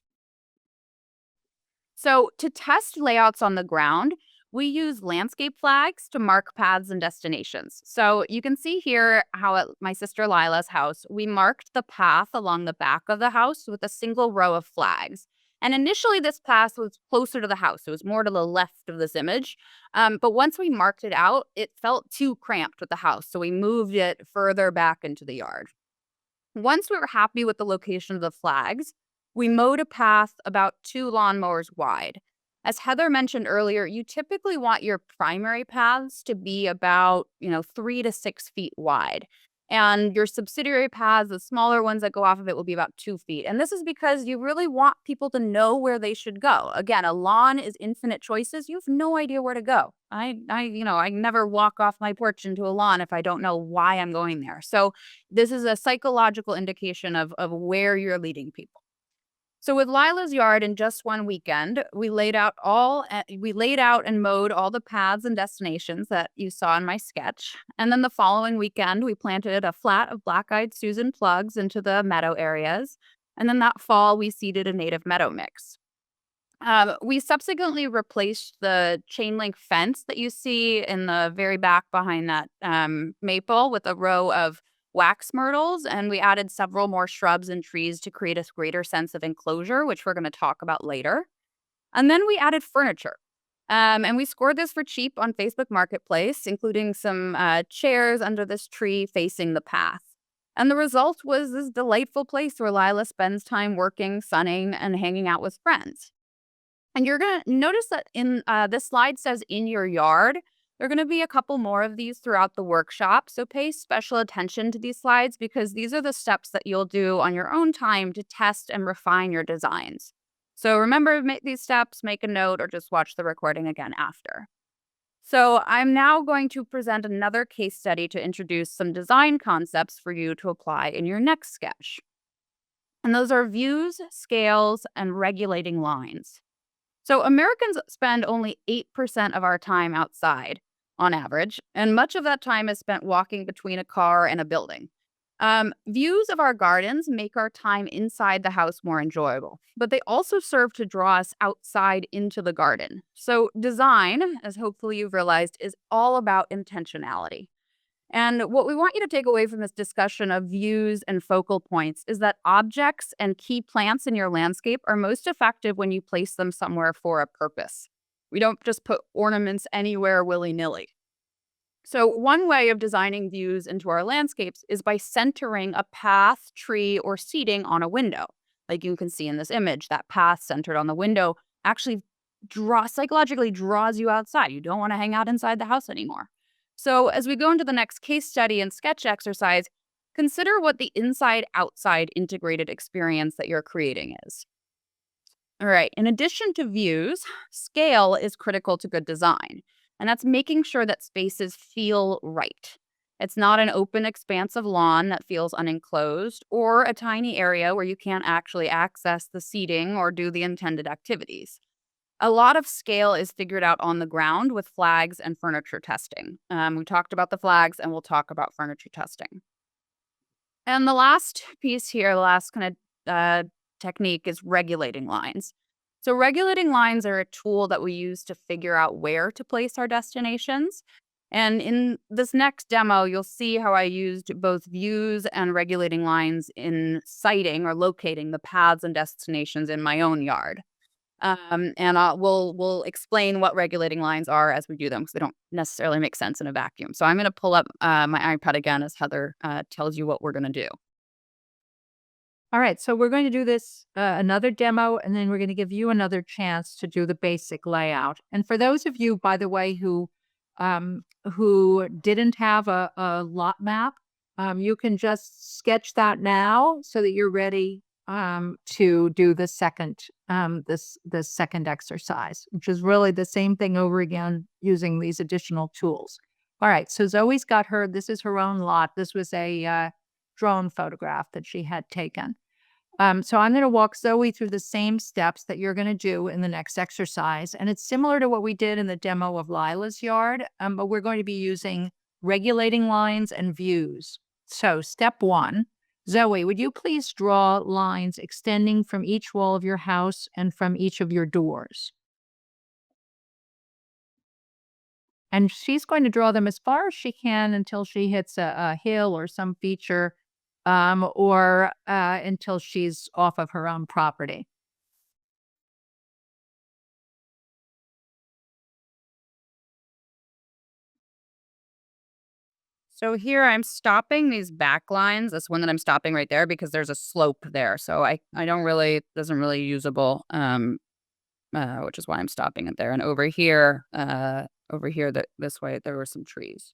So, to test layouts on the ground, we use landscape flags to mark paths and destinations. So, you can see here how at my sister Lila's house, we marked the path along the back of the house with a single row of flags. And initially, this path was closer to the house. It was more to the left of this image. But once we marked it out, it felt too cramped with the house. So we moved it further back into the yard. Once we were happy with the location of the flags, we mowed a path about 2 lawnmowers wide. As Heather mentioned earlier, you typically want your primary paths to be about, 3 to 6 feet wide. And your subsidiary paths, the smaller ones that go off of it, will be about 2 feet. And this is because you really want people to know where they should go. Again, a lawn is infinite choices. You have no idea where to go. I never walk off my porch into a lawn if I don't know why I'm going there. So this is a psychological indication of where you're leading people. So with Lila's yard in just 1 weekend, we laid out and mowed all the paths and destinations that you saw in my sketch. And then the following weekend, we planted a flat of black-eyed Susan plugs into the meadow areas. And then that fall, we seeded a native meadow mix. We subsequently replaced the chain link fence that you see in the very back behind that maple with a row of wax myrtles, and we added several more shrubs and trees to create a greater sense of enclosure, which we're going to talk about later. And then we added furniture. And we scored this for cheap on Facebook Marketplace, including some chairs under this tree facing the path. And the result was this delightful place where Lila spends time working, sunning, and hanging out with friends. And you're going to notice that in this slide says in your yard. There are going to be a couple more of these throughout the workshop. So pay special attention to these slides because these are the steps that you'll do on your own time to test and refine your designs. So remember, make these steps, make a note, or just watch the recording again after. So I'm now going to present another case study to introduce some design concepts for you to apply in your next sketch. And those are views, scales, and regulating lines. So Americans spend only 8% of our time outside on average, and much of that time is spent walking between a car and a building. Views of our gardens make our time inside the house more enjoyable, but they also serve to draw us outside into the garden. So design, as hopefully you've realized, is all about intentionality. And what we want you to take away from this discussion of views and focal points is that objects and key plants in your landscape are most effective when you place them somewhere for a purpose. We don't just put ornaments anywhere willy nilly. So, one way of designing views into our landscapes is by centering a path, tree, or seating on a window. Like you can see in this image, that path centered on the window actually psychologically draws you outside. You don't want to hang out inside the house anymore. So, as we go into the next case study and sketch exercise, consider what the inside outside integrated experience that you're creating is. All right, in addition to views, scale is critical to good design, and that's making sure that spaces feel right. It's not an open expanse of lawn that feels unenclosed or a tiny area where you can't actually access the seating or do the intended activities. A lot of scale is figured out on the ground with flags and furniture testing. We talked about the flags and we'll talk about furniture testing. And the last piece here, the last kind of technique is regulating lines. So, regulating lines are a tool that we use to figure out where to place our destinations. And in this next demo, you'll see how I used both views and regulating lines in siting or locating the paths and destinations in my own yard. We'll explain what regulating lines are as we do them because they don't necessarily make sense in a vacuum. So I'm going to pull up my iPad again as Heather tells you what we're going to do.
All right, so we're going to do this another demo, and then we're going to give you another chance to do the basic layout. And for those of you, by the way, who didn't have a lot map, you can just sketch that now so that you're ready to do the second the second exercise, which is really the same thing over again using these additional tools. All right, so Zoe's got her. This is her own lot. This was a drone photograph that she had taken. So I'm going to walk Zoe through the same steps that you're going to do in the next exercise. And it's similar to what we did in the demo of Lila's yard, but we're going to be using regulating lines and views. So step one, Zoe, would you please draw lines extending from each wall of your house and from each of your doors? And she's going to draw them as far as she can until she hits a hill or some feature or until she's off of her own property.
So here I'm stopping these back lines. This one that I'm stopping right there because there's a slope there. So I don't really, it isn't really usable, which is why I'm stopping it there. And over here, this way, there were some trees.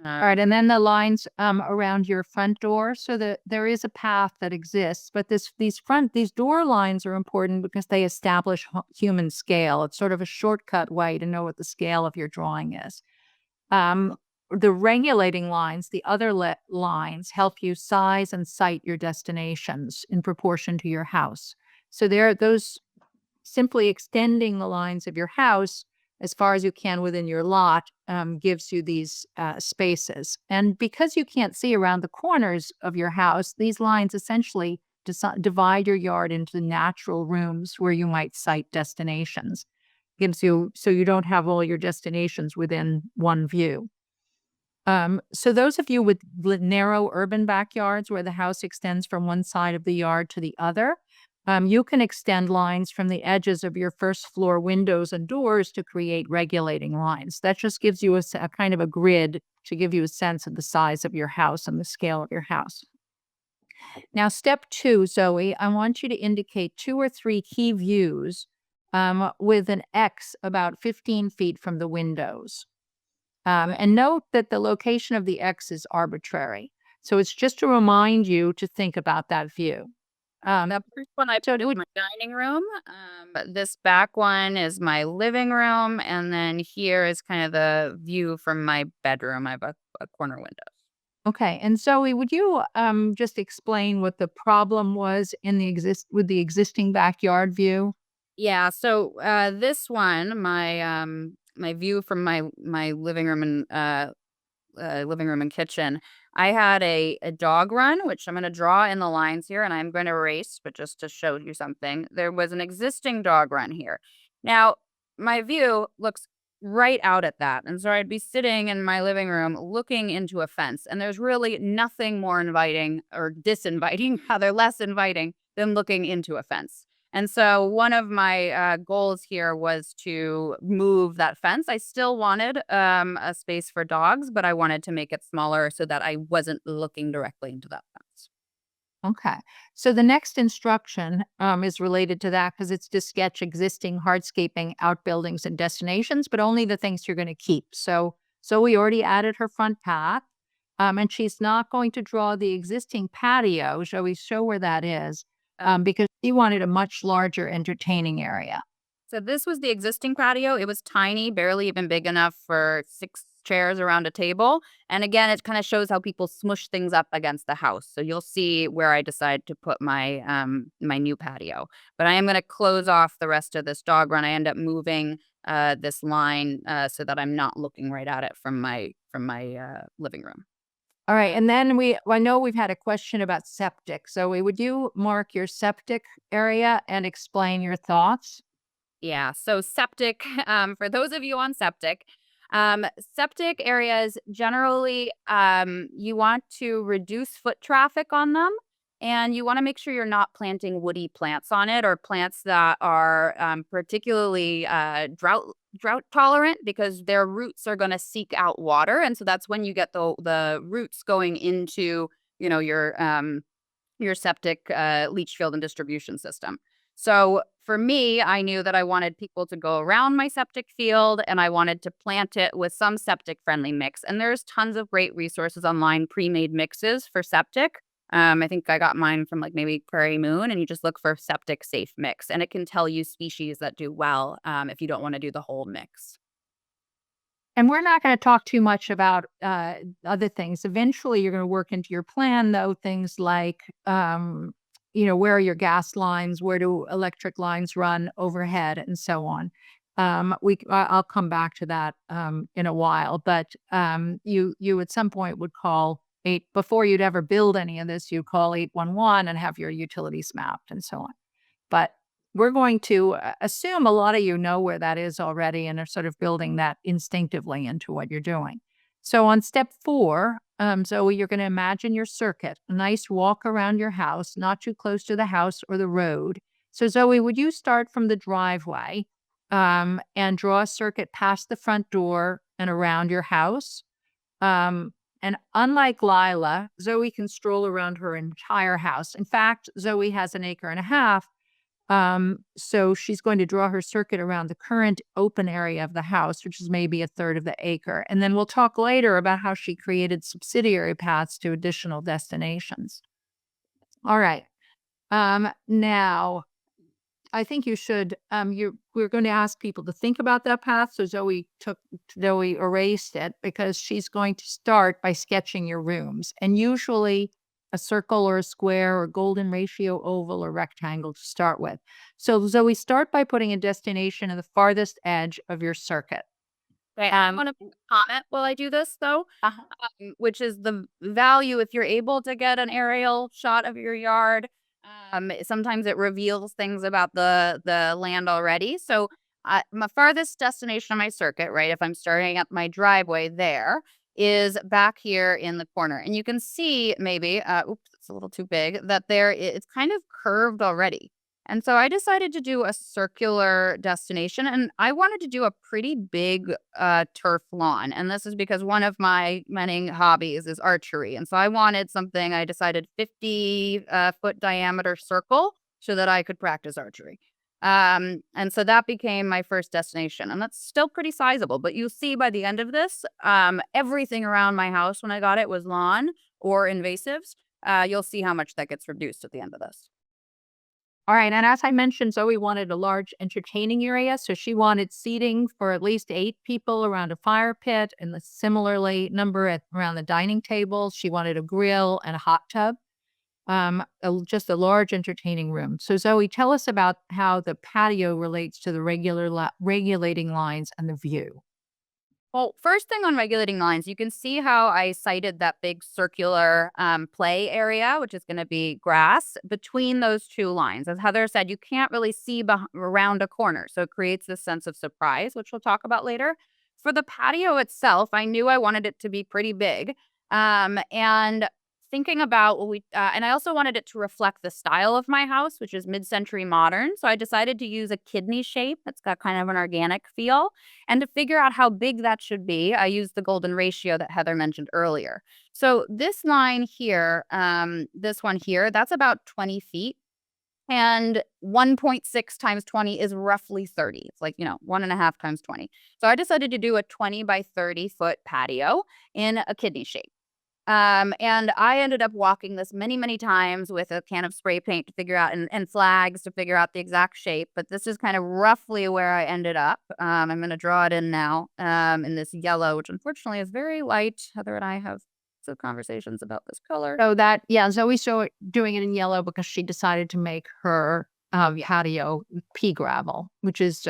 All right, and then the lines around your front door, so that there is a path that exists, but these door lines are important because they establish human scale. It's sort of a shortcut way to know what the scale of your drawing is. The regulating lines, the other lines, help you size and site your destinations in proportion to your house. So those simply extending the lines of your house as far as you can within your lot gives you these spaces. And because you can't see around the corners of your house, these lines essentially divide your yard into natural rooms where you might site destinations. Gives you so you don't have all your destinations within one view. So those of you with narrow urban backyards where the house extends from one side of the yard to the other, you can extend lines from the edges of your first floor windows and doors to create regulating lines. That just gives you a kind of a grid to give you a sense of the size of your house and the scale of your house. Now, step two, Zoe, I want you to indicate 2 or 3 key views with an X about 15 feet from the windows. And note that the location of the X is arbitrary. So it's just to remind you to think about that view.
The first one I put in my dining room. This back one is my living room, and then here is kind of the view from my bedroom. I have a corner window.
Okay. And Zoe, would you just explain what the problem was in the with the existing backyard view?
Yeah, so this one, my view from my living room and kitchen, I had a dog run, which I'm going to draw in the lines here and I'm going to erase, but just to show you something, there was an existing dog run here. Now, my view looks right out at that. And so I'd be sitting in my living room looking into a fence, and there's really nothing more inviting or disinviting, rather less inviting than looking into a fence. And so one of my goals here was to move that fence. I still wanted a space for dogs, but I wanted to make it smaller so that I wasn't looking directly into that fence.
Okay. So the next instruction is related to that because it's to sketch existing hardscaping outbuildings and destinations, but only the things you're going to keep. So we already added her front path, and she's not going to draw the existing patio. Shall we show where that is? Because she wanted a much larger entertaining area.
So this was the existing patio. It was tiny, barely even big enough for 6 chairs around a table. And again, it kind of shows how people smush things up against the house. So you'll see where I decide to put my new patio. But I am going to close off the rest of this dog run. I end up moving this line so that I'm not looking right at it from my living room.
All right. And then I know we've had a question about septic. So would you mark your septic area and explain your thoughts?
Yeah. So septic, for those of you on septic, septic areas generally, you want to reduce foot traffic on them. And you want to make sure you're not planting woody plants on it or plants that are particularly drought tolerant because their roots are going to seek out water, and so that's when you get the roots going into your septic leach field and distribution system. So for me, I knew that I wanted people to go around my septic field and I wanted to plant it with some septic friendly mix. And there's tons of great resources online, pre-made mixes for septic. I think I got mine from like maybe Prairie Moon, and you just look for septic safe mix and it can tell you species that do well if you don't want to do the whole mix.
And we're not going to talk too much about other things. Eventually, you're going to work into your plan, though, things like, where are your gas lines? Where do electric lines run overhead and so on? I'll come back to that in a while, but you at some point would call before you'd ever build any of this, you call 811 and have your utilities mapped and so on. But we're going to assume a lot of you know where that is already and are sort of building that instinctively into what you're doing. So on step 4, Zoe, you're going to imagine your circuit, a nice walk around your house, not too close to the house or the road. So Zoe, would you start from the driveway and draw a circuit past the front door and around your house? And unlike Lila, Zoe can stroll around her entire house. In fact, Zoe has an acre and a half. So she's going to draw her circuit around the current open area of the house, which is maybe a third of the acre. And then we'll talk later about how she created subsidiary paths to additional destinations. All right. Now I think you should, we're going to ask people to think about that path. So Zoe erased it because she's going to start by sketching your rooms, and usually a circle or a square or golden ratio oval or rectangle to start with. So Zoe, start by putting a destination in the farthest edge of your circuit.
Okay, I want to comment while I do this though, which is the value if you're able to get an aerial shot of your yard. Sometimes it reveals things about the land already. So my farthest destination on my circuit, right? If I'm starting at my driveway, there is back here in the corner, and you can see maybe, oops, it's a little too big. That it's kind of curved already. And so I decided to do a circular destination, and I wanted to do a pretty big turf lawn. And this is because one of my many hobbies is archery. And so I wanted something, I decided 50 foot diameter circle so that I could practice archery. And so that became my first destination, and that's still pretty sizable. But you'll see by the end of this, everything around my house when I got it was lawn or invasives. You'll see how much that gets reduced at the end of this.
All right. And as I mentioned, Zoe wanted a large entertaining area. So she wanted seating for at least 8 people around a fire pit, and the similarly number around the dining table. She wanted a grill and a hot tub, just a large entertaining room. So Zoe, tell us about how the patio relates to the regulating lines and the view.
Well, first thing on regulating lines, you can see how I cited that big circular play area, which is going to be grass between those two lines. As Heather said, you can't really see around a corner. So it creates this sense of surprise, which we'll talk about later. For the patio itself, I knew I wanted it to be pretty big. And thinking about what and I also wanted it to reflect the style of my house, which is mid-century modern. So I decided to use a kidney shape that's got kind of an organic feel. And to figure out how big that should be, I used the golden ratio that Heather mentioned earlier. So this line here, this one here, that's about 20 feet. And 1.6 times 20 is roughly 30. It's like, 1.5 times 20. So I decided to do a 20 by 30-foot patio in a kidney shape. And I ended up walking this many, many times with a can of spray paint to figure out and flags to figure out the exact shape. But this is kind of roughly where I ended up. I'm going to draw it in now in this yellow, which unfortunately is very light. Heather and I have some conversations about this color.
So that, yeah, Zoe saw doing it in yellow because she decided to make her patio pea gravel, which is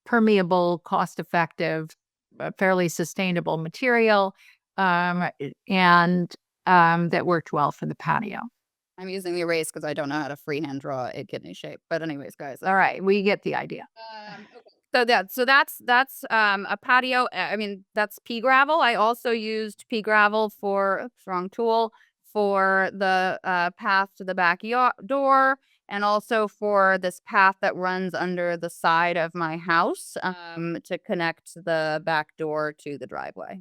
permeable, cost effective, fairly sustainable material. And that worked well for the patio.
I'm using the erase because I don't know how to freehand draw a kidney shape. But anyways, guys.
All right, we get the idea.
Okay. So that's a patio. I mean, that's pea gravel. I also used pea gravel for wrong tool for the path to the back door, and also for this path that runs under the side of my house to connect the back door to the driveway.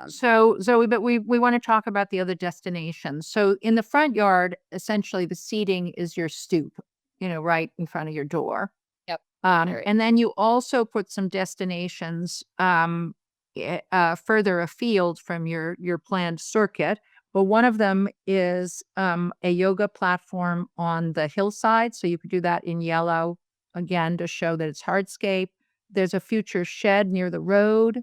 So Zoe, but we want to talk about the other destinations. So in the front yard, essentially the seating is your stoop, right in front of your door.
Yep.
And then you also put some destinations further afield from your planned circuit. But one of them is a yoga platform on the hillside. So you could do that in yellow, again, to show that it's hardscape. There's a future shed near the road.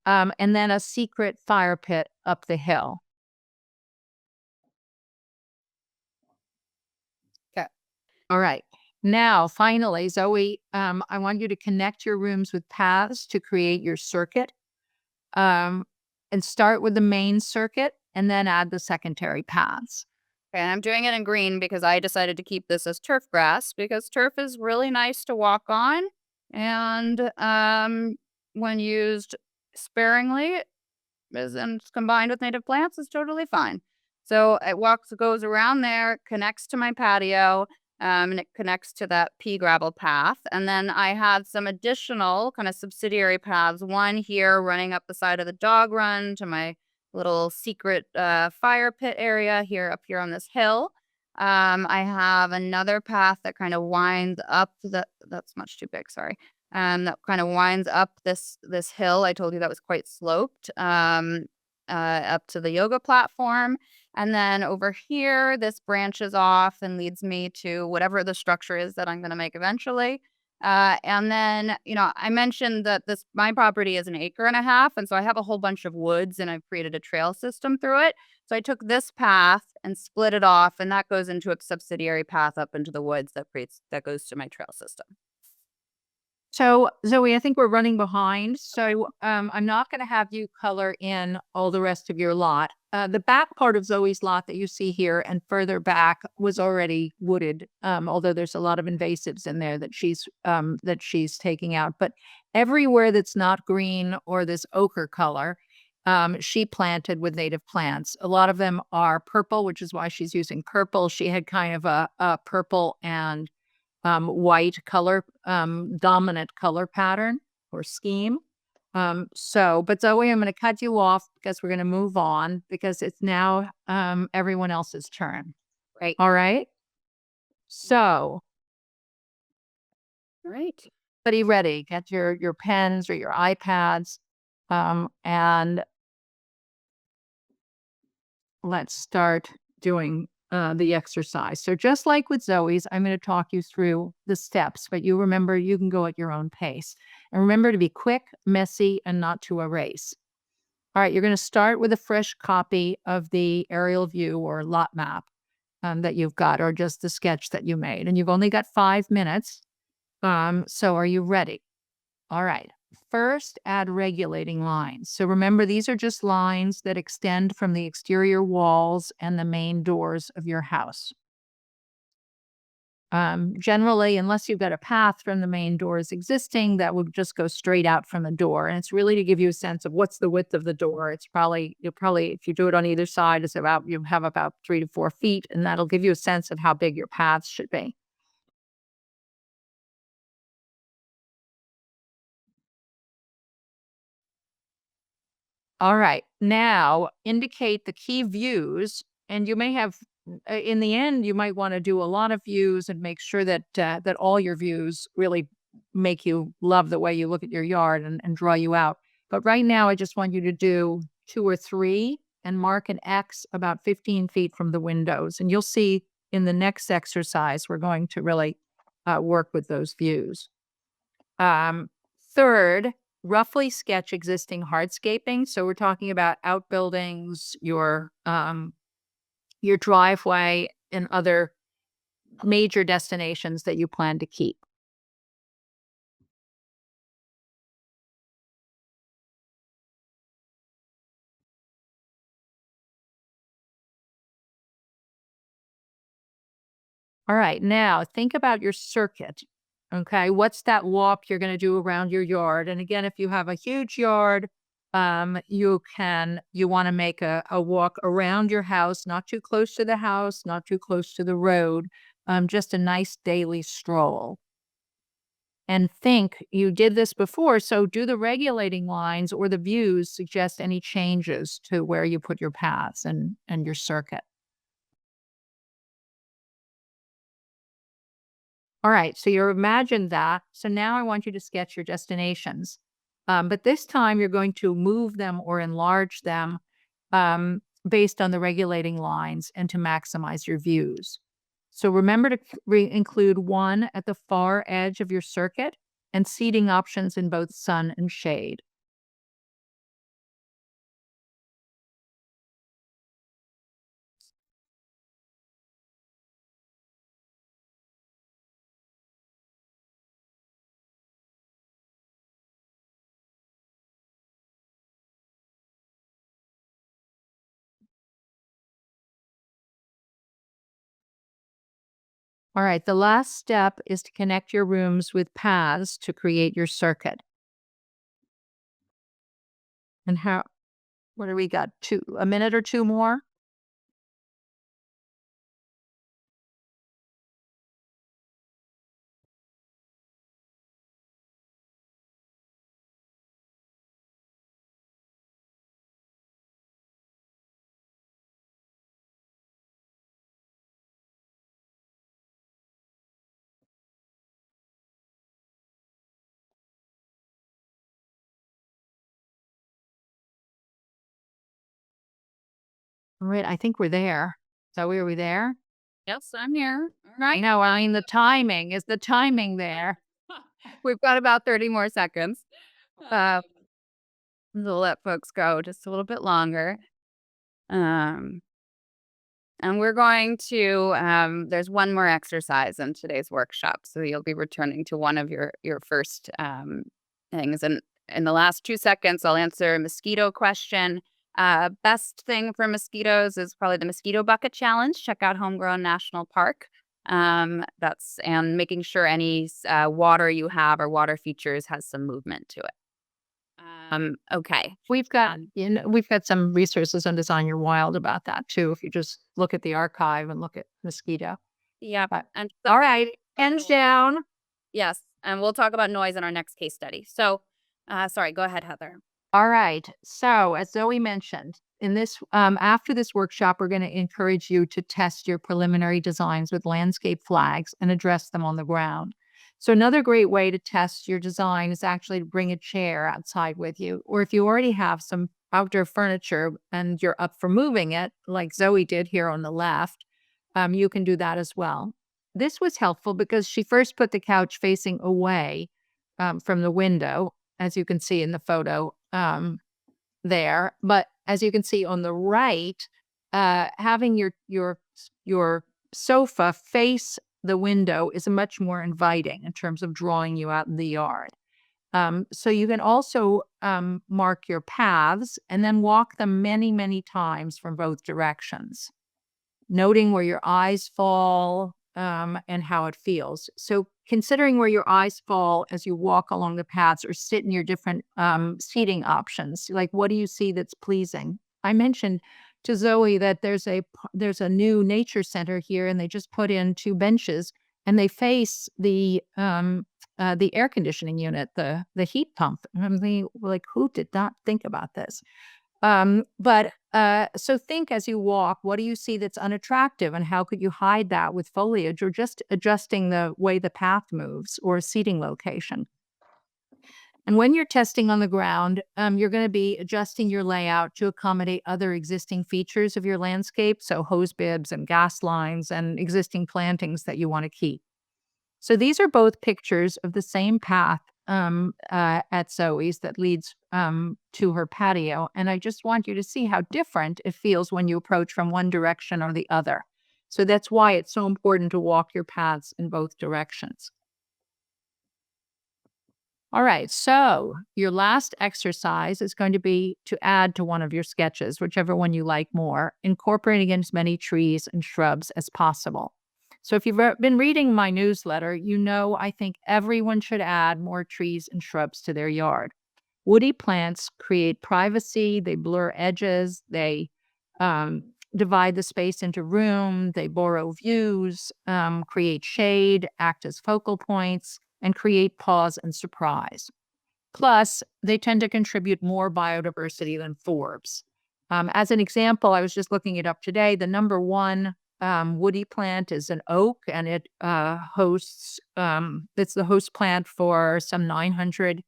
And then a secret fire pit up the hill.
Okay.
All right. Now, finally, Zoe, I want you to connect your rooms with paths to create your circuit. And start with the main circuit and then add the secondary paths.
Okay, and I'm doing it in green because I decided to keep this as turf grass because turf is really nice to walk on, and when used sparingly and combined with native plants is totally fine. So it goes around there, connects to my patio, and it connects to that pea gravel path. And then I had some additional kind of subsidiary paths. One here running up the side of the dog run to my little secret fire pit area up here on this hill. I have another path that kind of winds up that's much too big, sorry. That kind of winds up this hill. I told you that was quite sloped up to the yoga platform. And then over here, this branches off and leads me to whatever the structure is that I'm going to make eventually. And then, I mentioned that my property is 1.5 acres. And so I have a whole bunch of woods and I've created a trail system through it. So I took this path and split it off, and that goes into a subsidiary path up into the woods that goes to my trail system.
So, Zoe, I think we're running behind. So, I'm not going to have you color in all the rest of your lot. The back part of Zoe's lot that you see here and further back was already wooded, although there's a lot of invasives in there that she's taking out. But everywhere that's not green or this ochre color, she planted with native plants. A lot of them are purple, which is why she's using purple. She had kind of a purple and white color, dominant color pattern or scheme. But Zoe, I'm going to cut you off because we're going to move on because it's now everyone else's turn.
Right.
All right. So
All right.
Be ready. Get your pens or your iPads, and let's start doing the exercise. So just like with Zoe's, I'm going to talk you through the steps, but you remember you can go at your own pace. And remember to be quick, messy, and not to erase. All right, you're going to start with a fresh copy of the aerial view or lot map that you've got, or just the sketch that you made. And you've only got 5 minutes. So are you ready? All right. First, add regulating lines. So remember, these are just lines that extend from the exterior walls and the main doors of your house. Generally, unless you've got a path from the main doors existing, that would just go straight out from the door. And it's really to give you a sense of what's the width of the door. You'll probably, if you do it on either side, you have about 3 to 4 feet, and that'll give you a sense of how big your paths should be. All right. Now indicate the key views, and you may have, in the end, you might want to do a lot of views and make sure that that all your views really make you love the way you look at your yard and draw you out. But right now, I just want you to do 2 or 3 and mark an X about 15 feet from the windows, and you'll see in the next exercise we're going to really work with those views. Um, Third, roughly sketch existing hardscaping. So we're talking about outbuildings, your driveway, and other major destinations that you plan to keep. All right, now think about your circuit. Okay, what's that walk you're going to do around your yard? And again, if you have a huge yard, you want to make a walk around your house, not too close to the house, not too close to the road, just a nice daily stroll. And think you did this before, so do the regulating lines or the views suggest any changes to where you put your paths and your circuit? All right, so you imagined that. So now I want you to sketch your destinations. But this time you're going to move them or enlarge them based on the regulating lines and to maximize your views. So remember to include one at the far edge of your circuit and seating options in both sun and shade. All right, the last step is to connect your rooms with paths to create your circuit. And what do we got? A minute or two more? All right, I think we're there. So are we there?
Yes, I'm here. All
I
right.
know, I mean, is the timing there?
We've got about 30 more seconds. Uh, we'll let folks go just a little bit longer. Um, and we're going to, there's one more exercise in today's workshop. So you'll be returning to one of your first things. And in the last 2 seconds, I'll answer a mosquito question. Best thing for mosquitoes is probably the mosquito bucket challenge. Check out Homegrown National Park. And making sure any water you have or water features has some movement to it. Okay.
We've got some resources on Design Your Wild about that too, if you just look at the archive and look at mosquito.
Yep.
But
And
all right, hands down.
yes, and we'll talk about noise in our next case study. So, sorry, go ahead, Heather.
All right. So as Zoe mentioned, in this after this workshop, we're going to encourage you to test your preliminary designs with landscape flags and address them on the ground. So another great way to test your design is actually to bring a chair outside with you. Or if you already have some outdoor furniture and you're up for moving it, like Zoe did here on the left, you can do that as well. This was helpful because she first put the couch facing away from the window, as you can see in the photo there. But as you can see on the right, having your sofa face the window is much more inviting in terms of drawing you out in the yard. So you can also mark your paths and then walk them many, many times from both directions, noting where your eyes fall and how it feels. So considering where your eyes fall as you walk along the paths or sit in your different seating options, like what do you see that's pleasing? I mentioned to Zoe that there's a new nature center here, and they just put in 2 benches, and they face the air conditioning unit, the heat pump. And I'm thinking, like, who did not think about this? So think as you walk, what do you see that's unattractive, and how could you hide that with foliage or just adjusting the way the path moves or seating location? And when you're testing on the ground, you're going to be adjusting your layout to accommodate other existing features of your landscape, so hose bibs and gas lines and existing plantings that you want to keep. So these are both pictures of the same path at Zoe's that leads to her patio. And I just want you to see how different it feels when you approach from one direction or the other. So that's why it's so important to walk your paths in both directions. All right, so your last exercise is going to be to add to one of your sketches, whichever one you like more, incorporating as many trees and shrubs as possible. So if you've been reading my newsletter, you know I think everyone should add more trees and shrubs to their yard. Woody plants create privacy, they blur edges, they divide the space into room, they borrow views, create shade, act as focal points, and create pause and surprise. Plus, they tend to contribute more biodiversity than forbs. As an example, I was just looking it up today. The number one woody plant is an oak, and it it's the host plant for some 900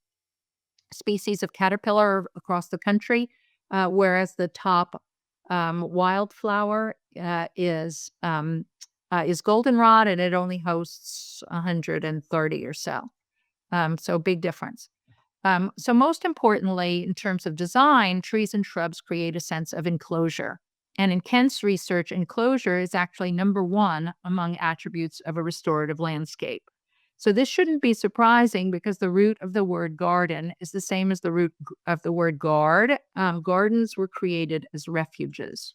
species of caterpillar across the country, whereas the top wildflower is goldenrod, and it only hosts 130 or so. So big difference. So most importantly, in terms of design, trees and shrubs create a sense of enclosure. And in Kent's research, enclosure is actually number one among attributes of a restorative landscape. So this shouldn't be surprising because the root of the word garden is the same as the root of the word guard. Gardens were created as refuges.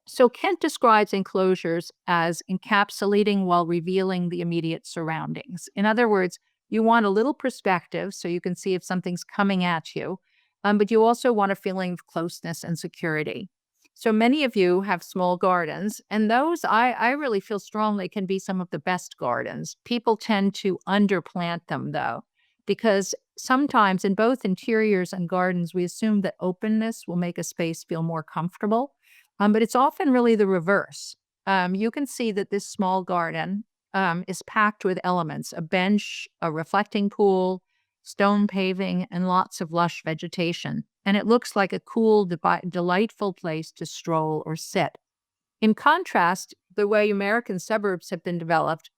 So Kent describes enclosures as encapsulating while revealing the immediate surroundings. In other words, you want a little perspective so you can see if something's coming at you, but you also want a feeling of closeness and security. So many of you have small gardens, and those I really feel strongly can be some of the best gardens. People tend to underplant them, though, because sometimes in both interiors and gardens, we assume that openness will make a space feel more comfortable. But it's often really the reverse. You can see that this small garden is packed with elements: a bench, a reflecting pool, stone paving, and lots of lush vegetation. And it looks like a cool, delightful place to stroll or sit. In contrast, the way American suburbs have been developed,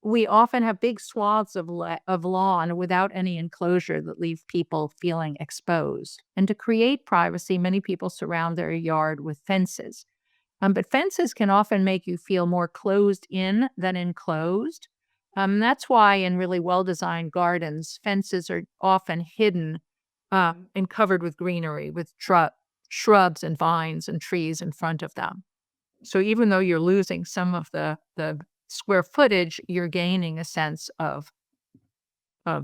we often have big swaths of lawn without any enclosure that leave people feeling exposed. And to create privacy, many people surround their yard with fences. But fences can often make you feel more closed in than enclosed. That's why in really well-designed gardens, fences are often hidden and covered with greenery, with shrubs and vines and trees in front of them. So even though you're losing some of the square footage, you're gaining a sense of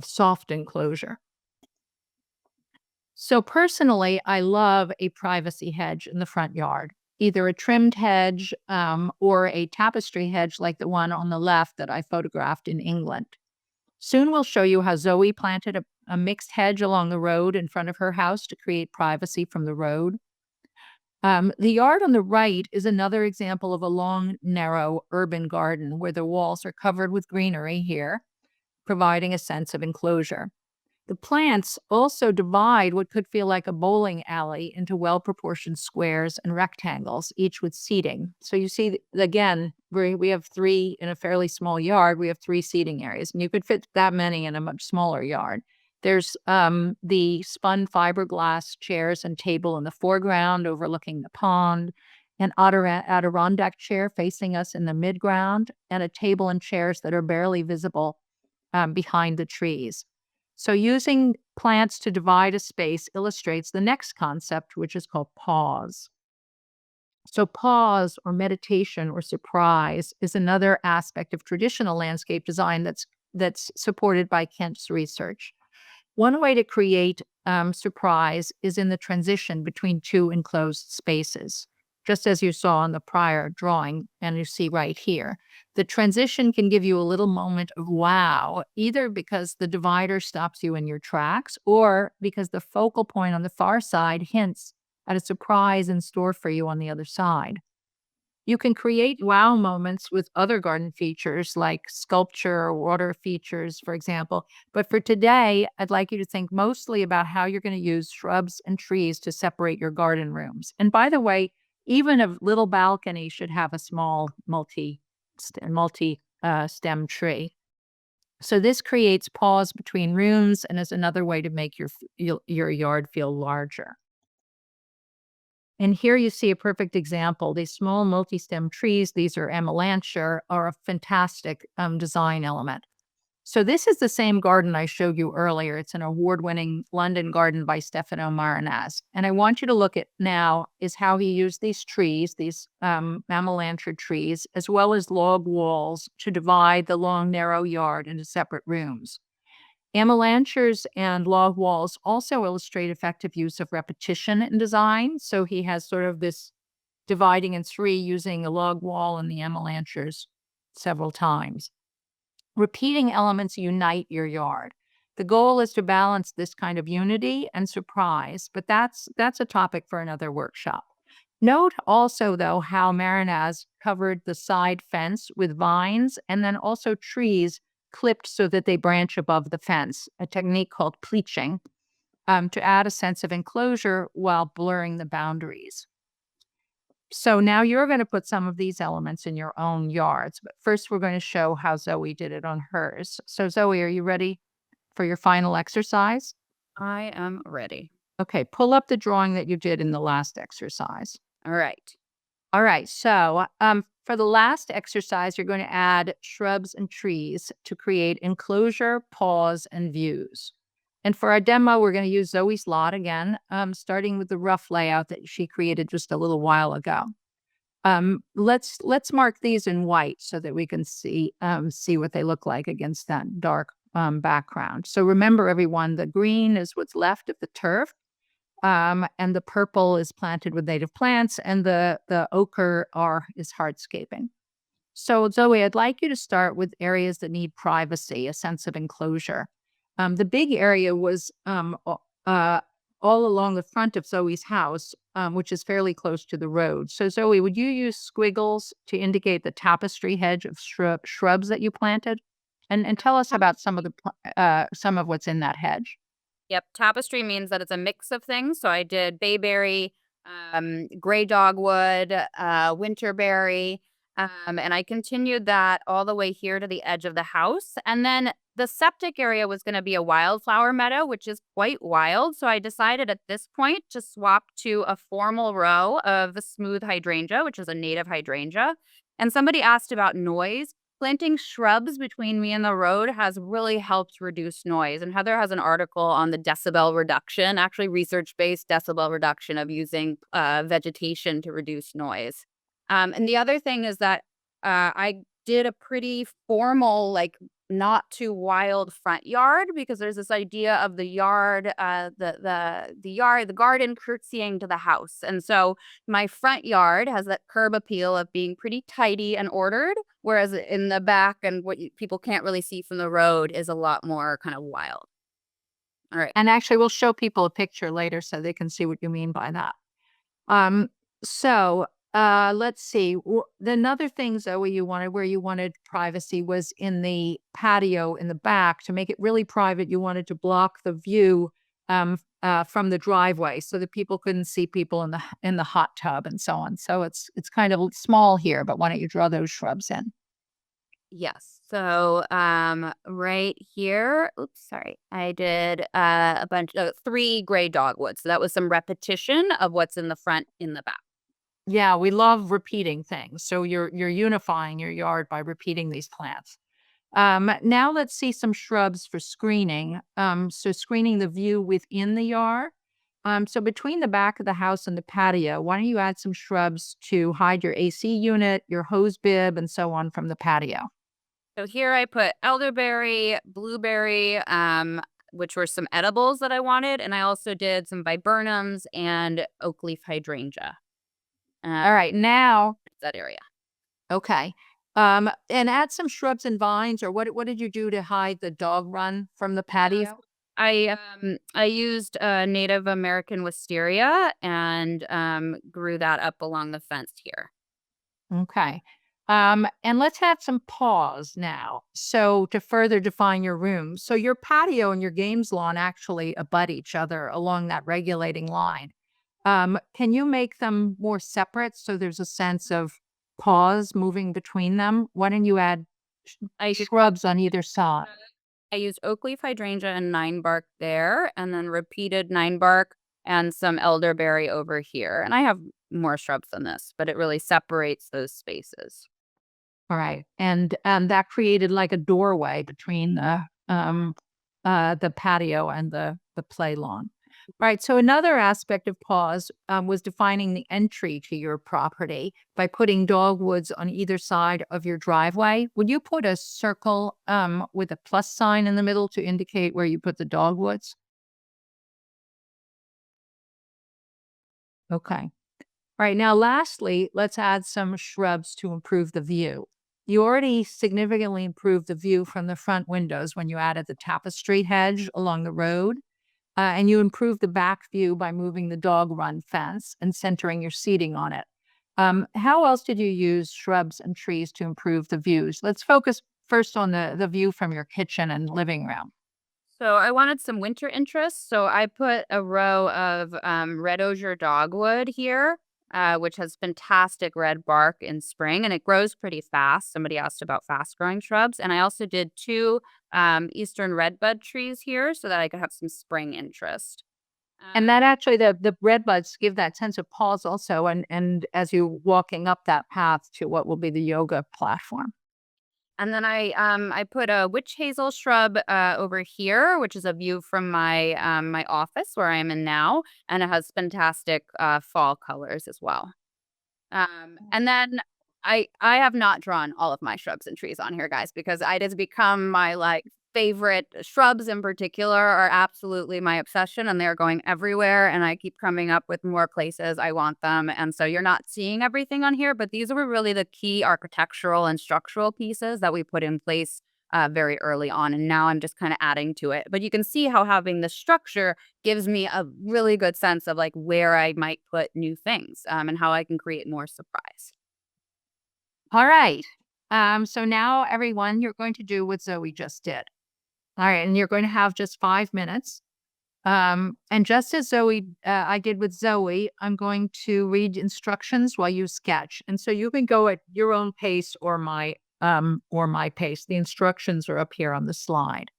soft enclosure. So personally, I love a privacy hedge in the front yard, either a trimmed hedge or a tapestry hedge like the one on the left that I photographed in England. Soon we'll show you how Zoe planted a mixed hedge along the road in front of her house to create privacy from the road. The yard on the right is another example of a long, narrow urban garden where the walls are covered with greenery here, providing a sense of enclosure. The plants also divide what could feel like a bowling alley into well proportioned squares and rectangles, each with seating. So you see, again, we have three in a fairly small yard, we have three seating areas, and you could fit that many in a much smaller yard. There's the spun fiberglass chairs and table in the foreground overlooking the pond, an Adirondack chair facing us in the midground, and a table and chairs that are barely visible behind the trees. So using plants to divide a space illustrates the next concept, which is called pause. So pause or meditation or surprise is another aspect of traditional landscape design that's supported by Kent's research. One way to create surprise is in the transition between two enclosed spaces, just as you saw on the prior drawing and you see right here. The transition can give you a little moment of wow, either because the divider stops you in your tracks or because the focal point on the far side hints at a surprise in store for you on the other side. You can create wow moments with other garden features like sculpture or water features, for example. But for today, I'd like you to think mostly about how you're going to use shrubs and trees to separate your garden rooms. And by the way, even a little balcony should have a small multi stem tree. So this creates pause between rooms and is another way to make your yard feel larger. And here you see a perfect example. These small multi-stem trees, these are emelancher, are a fantastic design element. So this is the same garden I showed you earlier. It's an award-winning London garden by Stefano Marinaz. And I want you to look at now is how he used these trees, these emelancher trees, as well as log walls to divide the long, narrow yard into separate rooms. Amelanchers and log walls also illustrate effective use of repetition in design. So he has sort of this dividing in three using a log wall and the amelanchers several times. Repeating elements unite your yard. The goal is to balance this kind of unity and surprise, but that's a topic for another workshop. Note also, though, how Marinaz covered the side fence with vines and then also trees clipped so that they branch above the fence, a technique called pleaching, to add a sense of enclosure while blurring the boundaries. So now you're going to put some of these elements in your own yards, but first we're going to show how Zoe did it on hers. So Zoe, are you ready for your final exercise?
I am ready.
Okay, pull up the drawing that you did in the last exercise.
All right.
All right, so for the last exercise, you're going to add shrubs and trees to create enclosure, pause, and views. And for our demo, we're going to use Zoe's lot again, starting with the rough layout that she created just a little while ago. Let's mark these in white so that we can see what they look like against that dark background. So remember, everyone, the green is what's left of the turf. And the purple is planted with native plants, and the ochre is hardscaping. So, Zoe, I'd like you to start with areas that need privacy, a sense of enclosure. The big area was all along the front of Zoe's house, which is fairly close to the road. So, Zoe, would you use squiggles to indicate the tapestry hedge of shrubs that you planted? And tell us about some of what's in that hedge.
Yep, tapestry means that it's a mix of things. So I did bayberry, gray dogwood, winterberry, and I continued that all the way here to the edge of the house. And then the septic area was going to be a wildflower meadow, which is quite wild. So I decided at this point to swap to a formal row of the smooth hydrangea, which is a native hydrangea. And somebody asked about noise. Planting shrubs between me and the road has really helped reduce noise. And Heather has an article on the decibel reduction, actually research-based decibel reduction of using vegetation to reduce noise. And the other thing is that I did a pretty formal, like not too wild front yard because there's this idea of the yard, the garden curtsying to the house. And so my front yard has that curb appeal of being pretty tidy and ordered, whereas in the back and people can't really see from the road is a lot more kind of wild. All right.
And actually, we'll show people a picture later so they can see what you mean by that. Um, So, let's see. Another thing, Zoe, you wanted where you wanted privacy was in the patio in the back. To make it really private, you wanted to block the view from the driveway so that people couldn't see people in the hot tub and so on. So it's kind of small here, but why don't you draw those shrubs in?
Yes. So, right here, oops, sorry. I did a bunch of 3 gray dogwoods. So that was some repetition of what's in the front in the back.
Yeah, we love repeating things. So you're unifying your yard by repeating these plants. Now let's see some shrubs for screening. So screening the view within the yard. So between the back of the house and the patio, why don't you add some shrubs to hide your AC unit, your hose bib, and so on from the patio?
So here I put elderberry, blueberry, which were some edibles that I wanted, and I also did some viburnums and oak leaf hydrangea. Uh,
All right, now,
that area.
okay. And add some shrubs and vines, or what did you do to hide the dog run from the patio?
I used Native American wisteria and grew that up along the fence here.
Okay. And let's have some pause now. So to further define your room. So your patio and your games lawn actually abut each other along that regulating line. Can you make them more separate so there's a sense of pause moving between them? Why don't you add
I
shrubs on either side?
I used oak leaf hydrangea and nine bark there, and then repeated nine bark and some elderberry over here. And I have more shrubs than this, but it really separates those spaces.
All right. And that created like a doorway between the patio and the play lawn. All right. So another aspect of pause was defining the entry to your property by putting dogwoods on either side of your driveway. Would you put a circle with a plus sign in the middle to indicate where you put the dogwoods? Okay. All right, now lastly, let's add some shrubs to improve the view. You already significantly improved the view from the front windows when you added the tapestry hedge along the road, and you improved the back view by moving the dog run fence and centering your seating on it. How else did you use shrubs and trees to improve the views? Let's focus first on the view from your kitchen and living room.
So I wanted some winter interest. So I put a row of red osier dogwood here, which has fantastic red bark in spring and it grows pretty fast. Somebody asked about fast growing shrubs. And I also did 2 eastern redbud trees here so that I could have some spring interest.
And that actually the red buds give that sense of pause also and as you walking up that path to what will be the yoga platform.
And then I put a witch hazel shrub over here, which is a view from my office where I am in now, and it has fantastic fall colors as well. And then I have not drawn all of my shrubs and trees on here, guys, because it has become my like favorite shrubs in particular are absolutely my obsession and they're going everywhere and I keep coming up with more places I want them. And so you're not seeing everything on here, but these were really the key architectural and structural pieces that we put in place very early on. And now I'm just kind of adding to it. But you can see how having the structure gives me a really good sense of like where I might put new things and how I can create more surprise.
All right. So now everyone, you're going to do what Zoe just did. All right, and you're going to have just 5 minutes. And just as I did with Zoe, I'm going to read instructions while you sketch. And so you can go at your own pace or my pace. The instructions are up here on the slide.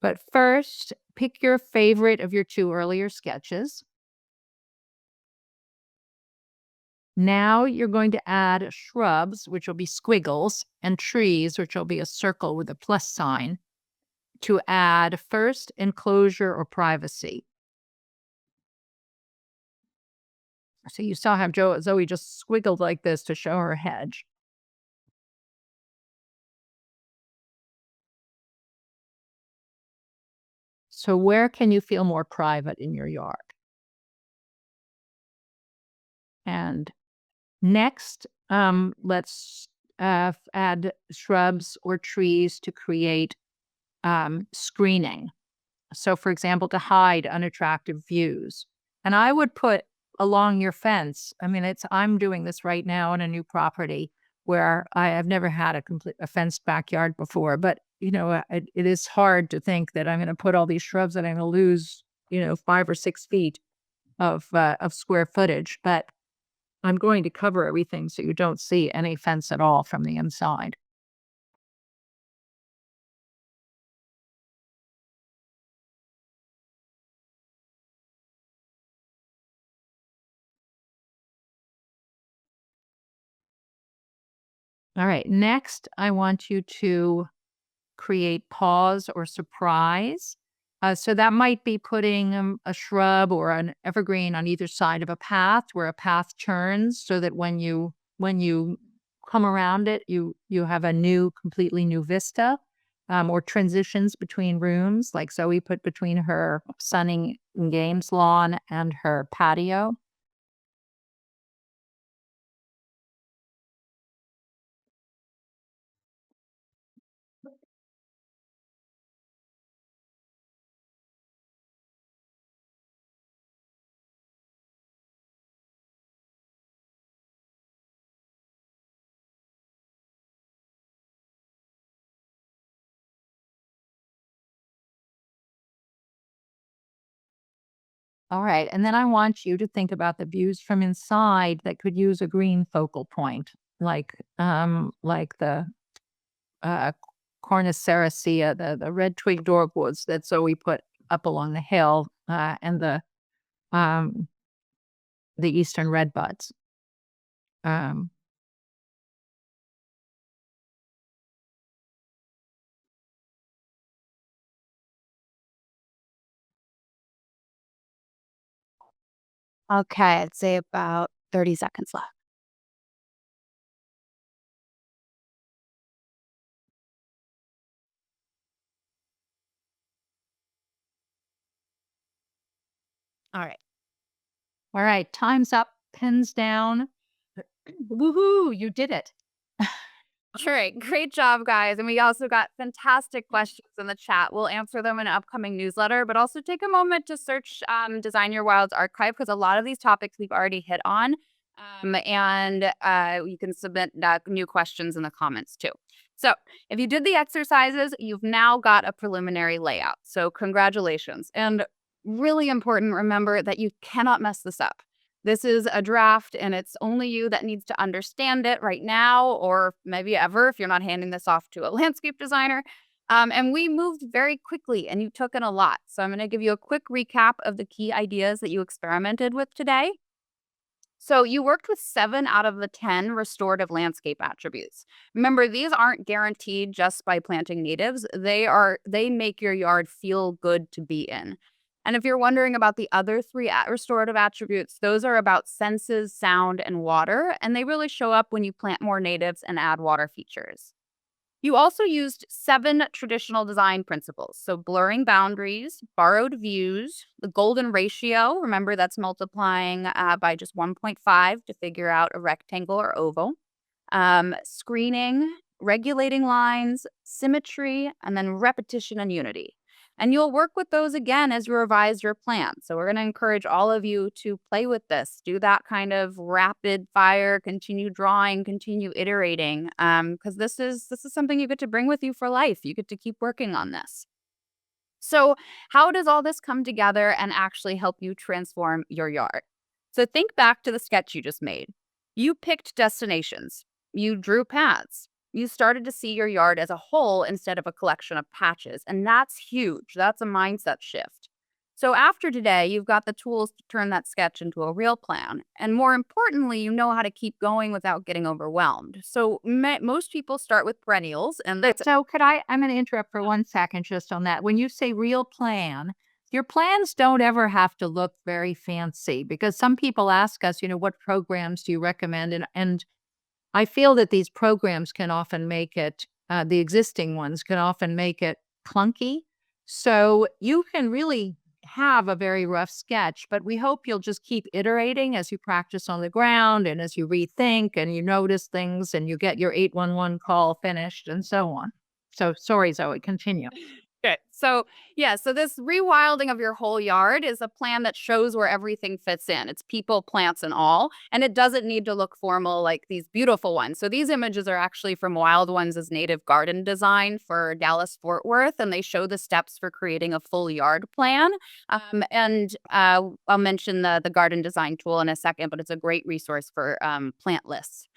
But first, pick your favorite of your 2 earlier sketches. Now you're going to add shrubs, which will be squiggles, and trees, which will be a circle with a plus sign, to add first enclosure or privacy. So you saw how Zoe just squiggled like this to show her hedge. So where can you feel more private in your yard? And next, let's add shrubs or trees to create screening. So, for example, to hide unattractive views. And I would put along your fence. I mean, I'm doing this right now in a new property where I have never had a fenced backyard before, but it is hard to think that I'm going to put all these shrubs and I'm going to lose, 5 or 6 feet of square footage, but I'm going to cover everything so you don't see any fence at all from the inside. All right. Next, I want you to create pause or surprise. So that might be putting a shrub or an evergreen on either side of a path where a path turns so that when you come around it, you have a completely new vista, or transitions between rooms, like Zoe put between her sunning and games lawn and her patio. All right. And then I want you to think about the views from inside that could use a green focal point, like the uh, Corniceracea, the red twig dogwoods that Zoe put up along the hill, and um, the eastern redbuds. Um,
Okay, I'd say about 30 seconds left. All right.
all right, time's up, pens down. Woohoo! You did it.
All right, great job, guys. And we also got fantastic questions in the chat. We'll answer them in an upcoming newsletter, but also take a moment to search Design Your Wild's archive because a lot of these topics we've already hit on. And you can submit new questions in the comments too. So if you did the exercises, you've now got a preliminary layout. So congratulations. And really important, remember that you cannot mess this up. This is a draft and it's only you that needs to understand it right now, or maybe ever if you're not handing this off to a landscape designer. And we moved very quickly and you took in a lot. So I'm going to give you a quick recap of the key ideas that you experimented with today. So you worked with 7 out of the 10 restorative landscape attributes. Remember, these aren't guaranteed just by planting natives. They make your yard feel good to be in. And if you're wondering about the other 3 restorative attributes, those are about senses, sound, and water, and they really show up when you plant more natives and add water features. You also used 7 traditional design principles. So, blurring boundaries, borrowed views, the golden ratio. Remember, that's multiplying by just 1.5 to figure out a rectangle or oval. Screening, regulating lines, symmetry, and then repetition and unity. And you'll work with those again as you revise your plan. So we're going to encourage all of you to play with this, do that kind of rapid fire, continue drawing, continue iterating, because this is something you get to bring with you for life. You get to keep working on this. So, how does all this come together and actually help you transform your yard? So, think back to the sketch you just made. You picked destinations, you drew paths, you started to see your yard as a whole instead of a collection of patches. And that's huge. That's a mindset shift. So, after today, you've got the tools to turn that sketch into a real plan. And more importantly, you know how to keep going without getting overwhelmed. So, most people start with perennials, and that's
So I'm going to interrupt for 1 second just on that. When you say real plan, your plans don't ever have to look very fancy because some people ask us, what programs do you recommend? And I feel that these programs can often make it, the existing ones can often make it clunky. So you can really have a very rough sketch, but we hope you'll just keep iterating as you practice on the ground and as you rethink and you notice things and you get your 811 call finished and so on. So sorry, Zoe, continue.
Okay. So, yeah, so this rewilding of your whole yard is a plan that shows where everything fits in. It's people, plants, and all. And it doesn't need to look formal like these beautiful ones. So, these images are actually from Wild Ones' native garden design for Dallas Fort Worth, and they show the steps for creating a full yard plan. I'll mention the garden design tool in a second, but it's a great resource for plant lists.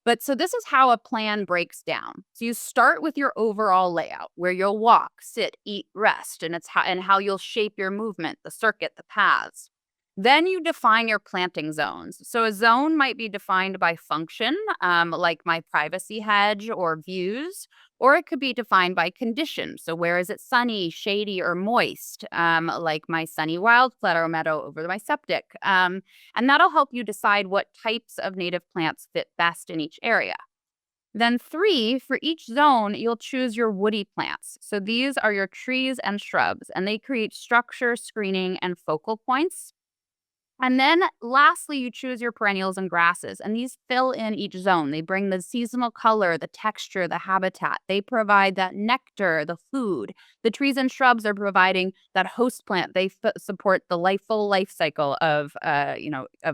But so this is how a plan breaks down. So you start with your overall layout where you'll walk, sit, eat, rest, and how you'll shape your movement, the circuit, the paths. Then you define your planting zones. So a zone might be defined by function, like my privacy hedge or views, or it could be defined by condition. So where is it sunny, shady, or moist, like my sunny wildflower meadow over my septic. And that'll help you decide what types of native plants fit best in each area. Then, three, for each zone, you'll choose your woody plants. So, these are your trees and shrubs, and they create structure, screening, and focal points. And then lastly, you choose your perennials and grasses, and these fill in each zone. They bring the seasonal color, the texture, the habitat. They provide that nectar, the food. The trees and shrubs are providing that host plant. They support the full life cycle of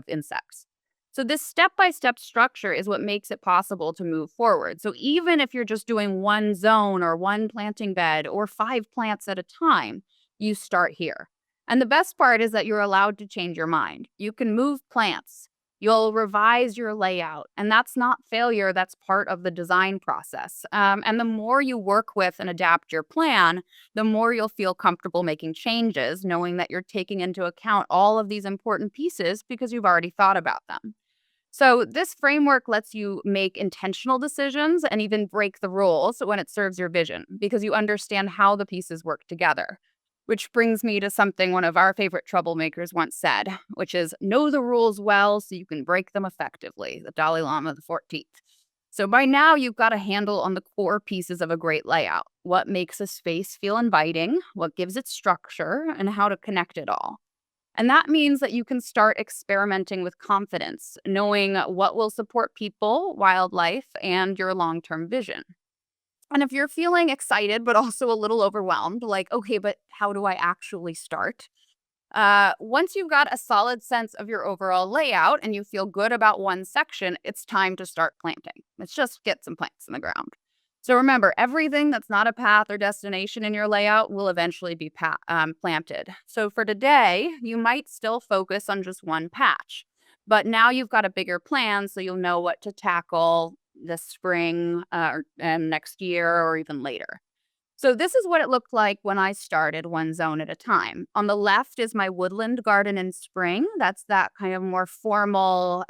insects. So this step-by-step structure is what makes it possible to move forward. So even if you're just doing one zone or one planting bed or 5 plants at a time, you start here. And the best part is that you're allowed to change your mind. You can move plants. You'll revise your layout. And that's not failure, that's part of the design process. And the more you work with and adapt your plan, the more you'll feel comfortable making changes, knowing that you're taking into account all of these important pieces because you've already thought about them. So, this framework lets you make intentional decisions and even break the rules when it serves your vision because you understand how the pieces work together. Which brings me to something one of our favorite troublemakers once said, which is know the rules well so you can break them effectively, the Dalai Lama the 14th. So, by now, you've got a handle on the core pieces of a great layout, what makes a space feel inviting, what gives it structure, and how to connect it all. And that means that you can start experimenting with confidence, knowing what will support people, wildlife, and your long term vision. And if you're feeling excited, but also a little overwhelmed, like, okay, but how do I actually start? Once you've got a solid sense of your overall layout and you feel good about one section, it's time to start planting. Let's just get some plants in the ground. So remember, everything that's not a path or destination in your layout will eventually be planted. So for today, you might still focus on just one patch, but now you've got a bigger plan, so you'll know what to tackle this spring and next year or even later. So this is what it looked like when I started one zone at a time. On the left is my woodland garden in spring. That's that kind of more formal,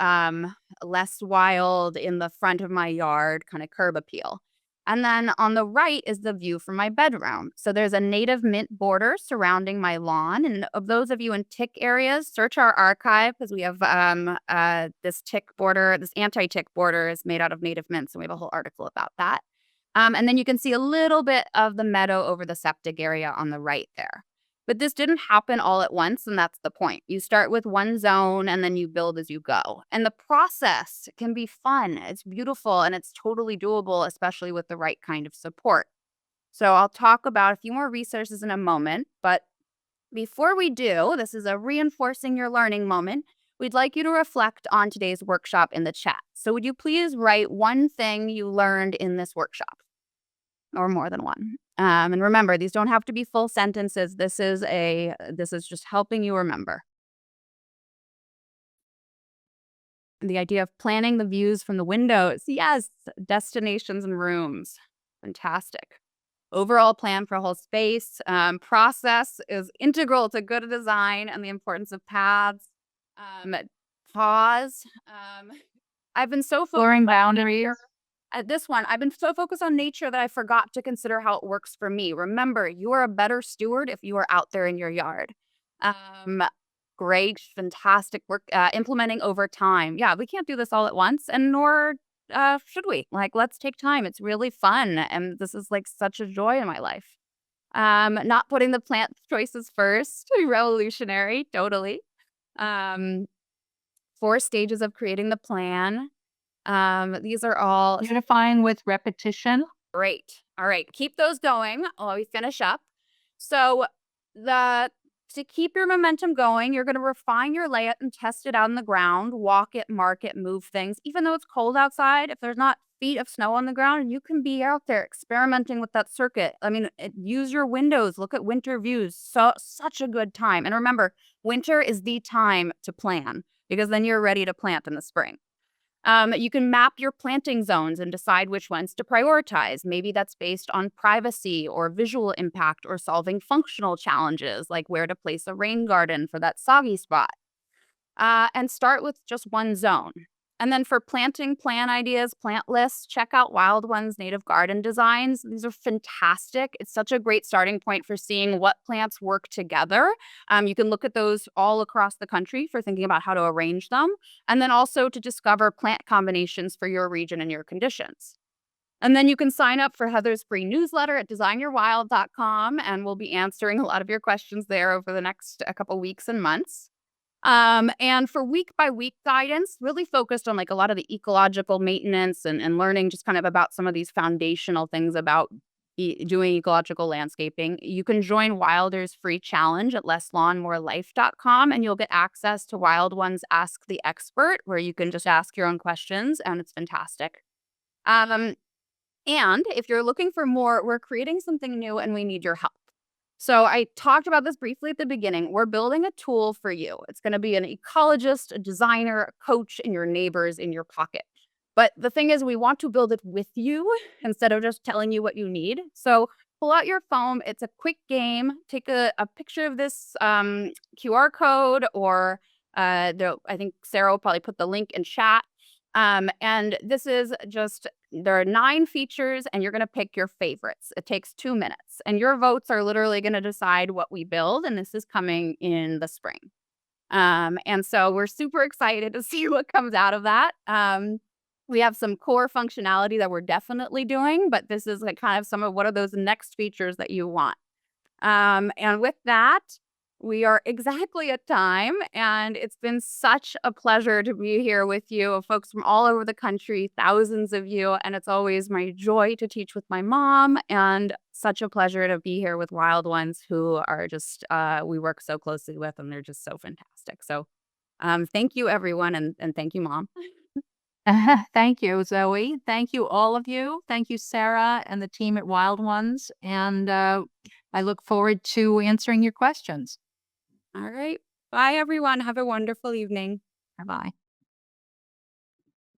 less wild in the front of my yard, kind of curb appeal. And then on the right is the view from my bedroom. So there's a native mint border surrounding my lawn. And of those of you in tick areas, search our archive because we have this tick border, this anti-tick border is made out of native mints, and we have a whole article about that. And then you can see a little bit of the meadow over the septic area on the right there. But this didn't happen all at once, and that's the point. You start with one zone and then you build as you go. And the process can be fun, it's beautiful, and it's totally doable, especially with the right kind of support. So I'll talk about a few more resources in a moment, but before we do, this is a reinforcing your learning moment. We'd like you to reflect on today's workshop in the chat. So would you please write one thing you learned in this workshop? Or more than one. And remember, these don't have to be full sentences. This is just helping you remember. The idea of planning the views from the windows. Yes, destinations and rooms. Fantastic. Overall plan for a whole space. Process is integral to good design and the importance of paths. Pause. I've been so
Exploring boundaries.
At this one, I've been so focused on nature that I forgot to consider how it works for me. Remember, you are a better steward if you are out there in your yard. Um, Great, fantastic work implementing over time. Yeah, we can't do this all at once, and nor should we. Like, let's take time. It's really fun, and this is like such a joy in my life. Not putting the plant choices first, revolutionary, totally. Um, 4 stages of creating the plan. These are all
Unifying with repetition.
great. All right, keep those going while we finish up. So the to keep your momentum going, you're going to refine your layout and test it out on the ground, walk it, mark it, move things. Even though it's cold outside, if there's not feet of snow on the ground, you can be out there experimenting with that circuit. I mean, use your windows, look at winter views. So such a good time. And remember, winter is the time to plan because then you're ready to plant in the spring. You can map your planting zones and decide which ones to prioritize. Maybe that's based on privacy or visual impact or solving functional challenges, like where to place a rain garden for that soggy spot. And start with just one zone. And then for planting plan ideas, plant lists, check out Wild One's native garden designs. These are fantastic. It's such a great starting point for seeing what plants work together. You can look at those all across the country for thinking about how to arrange them, and then also to discover plant combinations for your region and your conditions. And then you can sign up for Heather's free newsletter at designyourwild.com, and we'll be answering a lot of your questions there over the next a couple weeks and months. And for week by week guidance, really focused on like a lot of the ecological maintenance and learning just kind of about some of these foundational things about doing ecological landscaping. You can join Wildr's free challenge at lesslawnmorelife.com, and you'll get access to Wild One's Ask the Expert, where you can just ask your own questions, and it's fantastic. Um, and if you're looking for more, we're creating something new and we need your help. So I talked about this briefly at the beginning. We're building a tool for you. It's going to be an ecologist, a designer, a coach, and your neighbors in your pocket. But the thing is, we want to build it with you instead of just telling you what you need. So pull out your phone. It's a quick game. Take a picture of this QR code, or I think Sarah will probably put the link in chat. And this is just, there are 9 features and you're going to pick your favorites. It takes 2 minutes and your votes are literally going to decide what we build. And this is coming in the spring. And so we're super excited to see what comes out of that. We have some core functionality that we're definitely doing, but this is like kind of some of what are those next features that you want. And with that, we are exactly at time, and it's been such a pleasure to be here with you, folks from all over the country, thousands of you, and it's always my joy to teach with my mom, and such a pleasure to be here with Wild Ones who are just, we work so closely with, and they're just so fantastic. So, thank you, everyone, and thank you, Mom.
Thank you, Zoe. Thank you, all of you. Thank you, Sarah and the team at Wild Ones. And I look forward to answering your questions.
All right. Bye, everyone. Have a wonderful evening.
Bye bye.